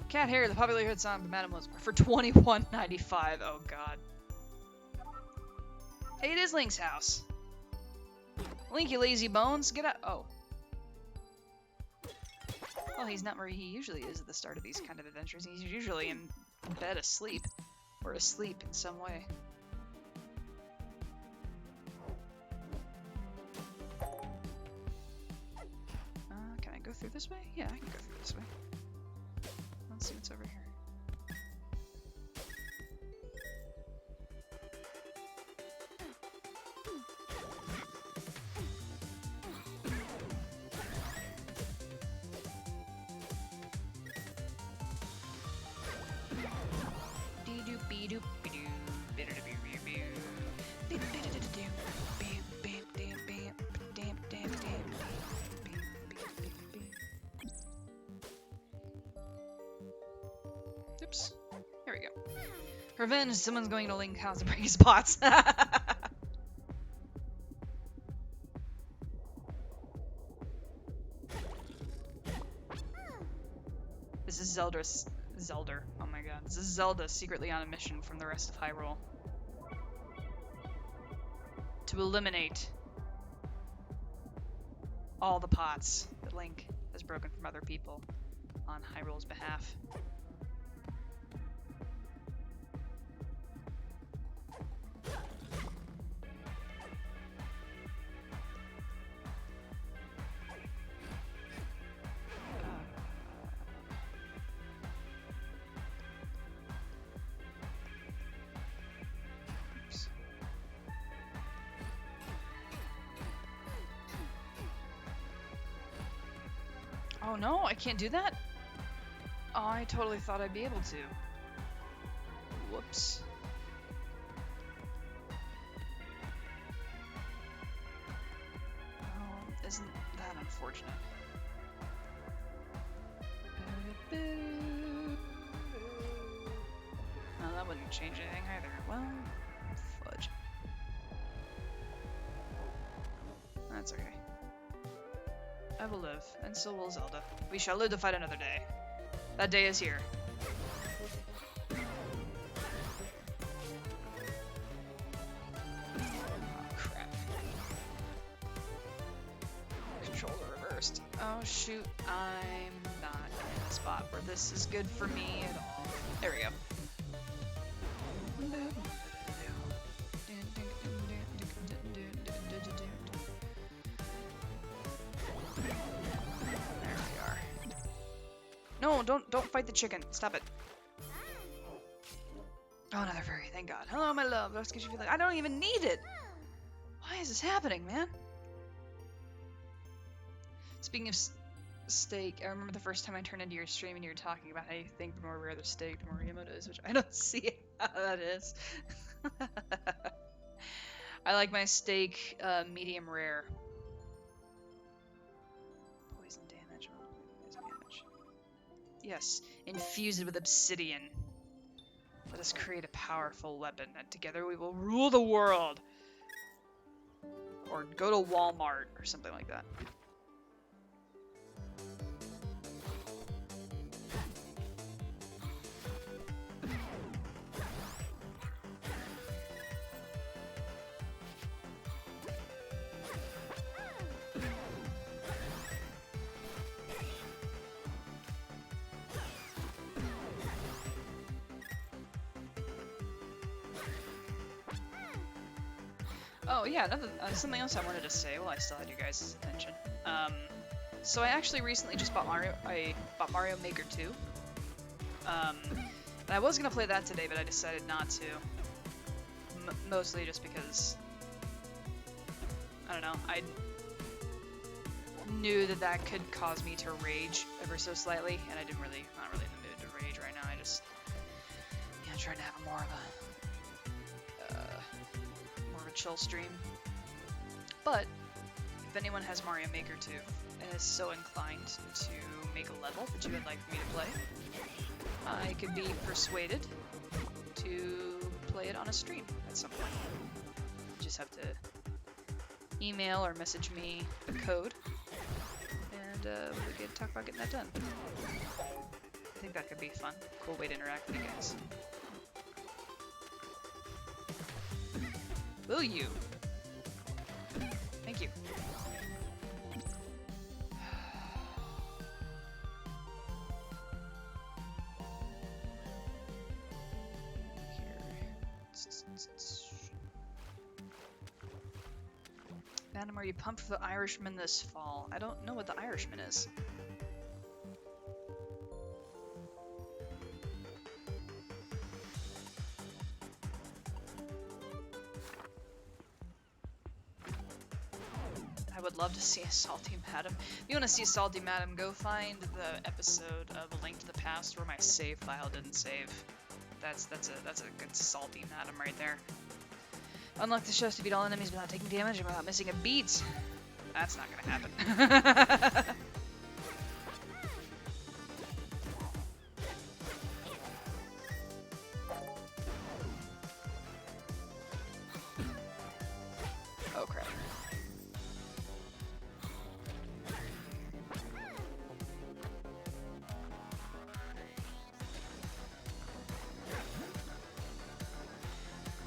Cat hair, the popular hit song by Madame Elizabeth for $21.95. Oh god. Hey, it is Link's house. Link, you lazy bones, get out. Oh. Well, he's not where he usually is at the start of these kind of adventures. He's usually in bed asleep. Or asleep in some way. Can I go through this way? Yeah, I can go through this way. Let's see what's over here. Oops. Here we go. Revenge, someone's going to Link's house to break his pots. This is Zelda. Oh my god. This is Zelda secretly on a mission from the rest of Hyrule. To eliminate all the pots that Link has broken from other people on Hyrule's behalf. Oh no, I can't do that? Oh, I totally thought I'd be able to. Whoops. Oh, isn't that unfortunate? doesn't change anything either. Well, fudge. That's okay. I will live, and so will Zelda. We shall live to fight another day. That day is here. Oh, crap. Controller reversed. Oh, shoot. I'm not in a spot where this is good for me at all. There we go. No, don't fight the chicken. Stop it. Oh, another fairy. Thank God. Hello, my love. Let's get you feeling. I don't even need it. Why is this happening, man? Speaking of steak, I remember the first time I turned into your stream and you were talking about how you think the more rare the steak, the more Remote is, which I don't see how that is. I like my steak medium rare. Poison damage. Poison damage. Yes, infuse it with obsidian. Let us create a powerful weapon, and together we will rule the world. Or go to Walmart or something like that. Oh yeah, something else I wanted to say while I still had you guys' attention. So I actually recently just bought Mario. I bought Mario Maker 2. And I was gonna play that today, but I decided not to. Mostly just because I don't know. I knew that could cause me to rage ever so slightly, and I not really in the mood to rage right now. I just trying to have more of a chill stream. But if anyone has Mario Maker 2 and is so inclined to make a level that you would like for me to play, I could be persuaded to play it on a stream at some point. You just have to email or message me the code, and we could talk about getting that done. I think that could be fun. Cool way to interact with you guys. Will you? Thank you. Madam, are you pumped for the Irishman this fall? I don't know what the Irishman is. I would love to see a Salty Madam. If you want to see a Salty Madam, go find the episode of A Link to the Past where my save file didn't save. That's a good Salty Madam right there. Unlock the chest to beat all enemies without taking damage and without missing a beat. That's not gonna happen. Oh crap.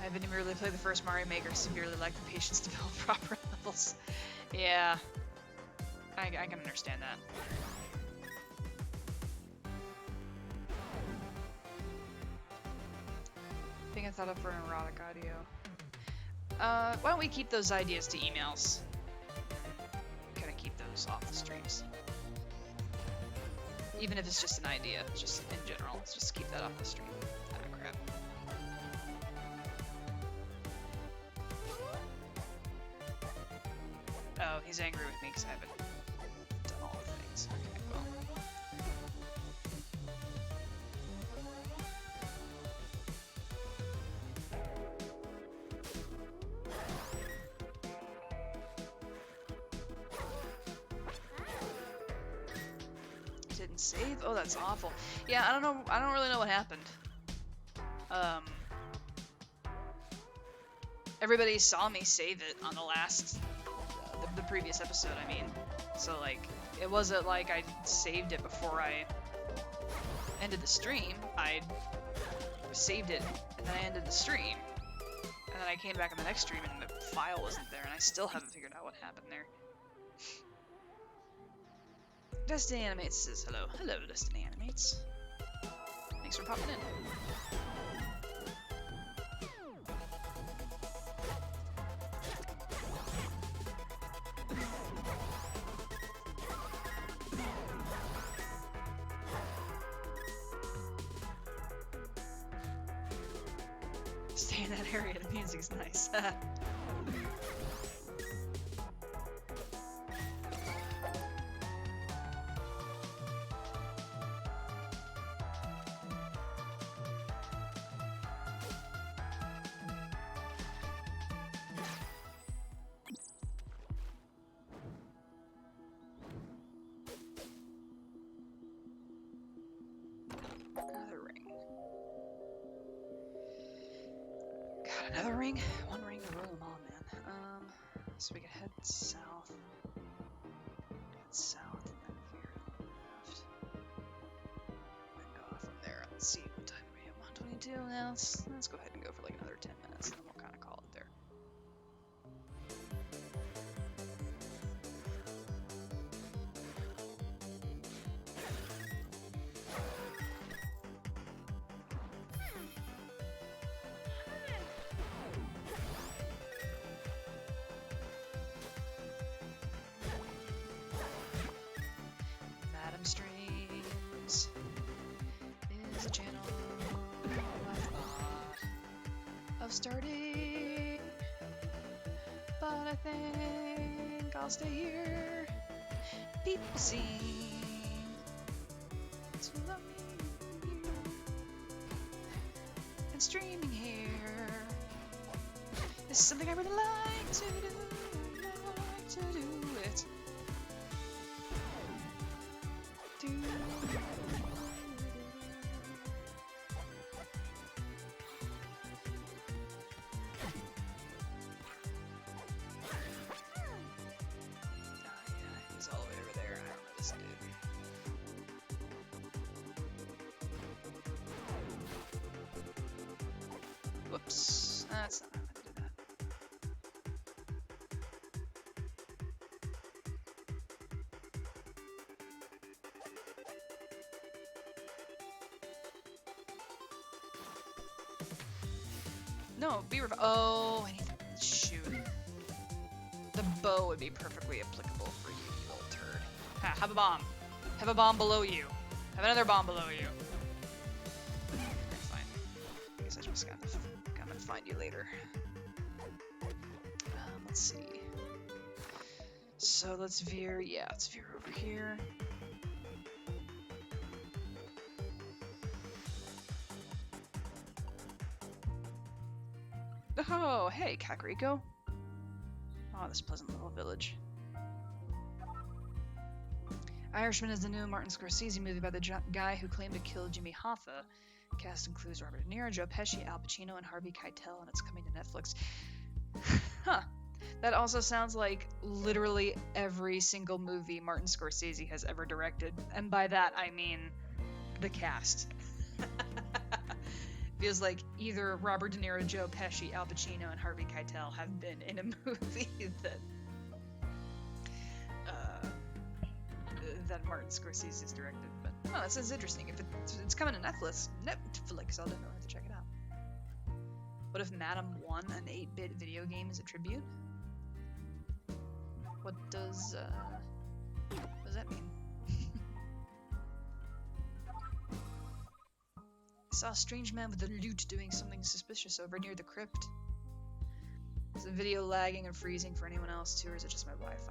I haven't even really played the first Mario Maker, severely lack the patience to build proper levels. Yeah, I can understand that. I think I thought of for an erotic audio. Why don't we keep those ideas to emails? Kind of keep those off the streams. Even if it's just an idea, just in general, let's just keep that off the stream. Ah, crap. Oh, he's angry with me because I haven't done all the things. Okay, well. Didn't save? Oh, that's awful. Yeah, I don't really know what happened. everybody saw me save it on the last, the previous episode, I mean. So, like, it wasn't like I saved it before I ended the stream. I saved it, and then I ended the stream. And then I came back in the next stream, and the file wasn't there, and I still haven't figured out what happened there. Destiny Animates says hello. Hello, Destiny Animates. Thanks for popping in. Stay in that area, the music's nice. Another ring. Got another ring? One ring to roll them all, man. So we can head south. Head south and then here left. And go off from there. Let's see what time we have. 122 now. Let's go ahead and go for like another 10 minutes, and then we'll kind of call it there. Madam Streams is a channel I thought of starting, but I think I'll stay here. People seem to love me, and streaming here is something I really like to do. Like to do it. He's all the way over there. I don't know this dude. Whoops. That's not how I do that. No, be oh, I need to shoot. The bow would be perfectly applicable for you, you little turd. Ha, have a bomb. Have a bomb below you. Have another bomb below you. Okay, fine. I guess I just gotta come and find you later. Let's see. So let's veer, yeah, let's veer over here. Oh, hey, Kakariko. Oh, this pleasant little village. Irishman is the new Martin Scorsese movie by the guy who claimed to kill Jimmy Hoffa. Cast includes Robert De Niro, Joe Pesci, Al Pacino, and Harvey Keitel, and it's coming to Netflix. Huh. That also sounds like literally every single movie Martin Scorsese has ever directed. And by that, I mean the cast. Feels like either Robert De Niro, Joe Pesci, Al Pacino, and Harvey Keitel have been in a movie that Martin Scorsese has directed. But oh, that sounds interesting. If it's coming to Netflix, I'll definitely have to check it out. What if Madam won an 8-bit video game as a tribute? What does that mean? I saw a strange man with a lute doing something suspicious over near the crypt. Is the video lagging and freezing for anyone else too, or is it just my Wi-Fi?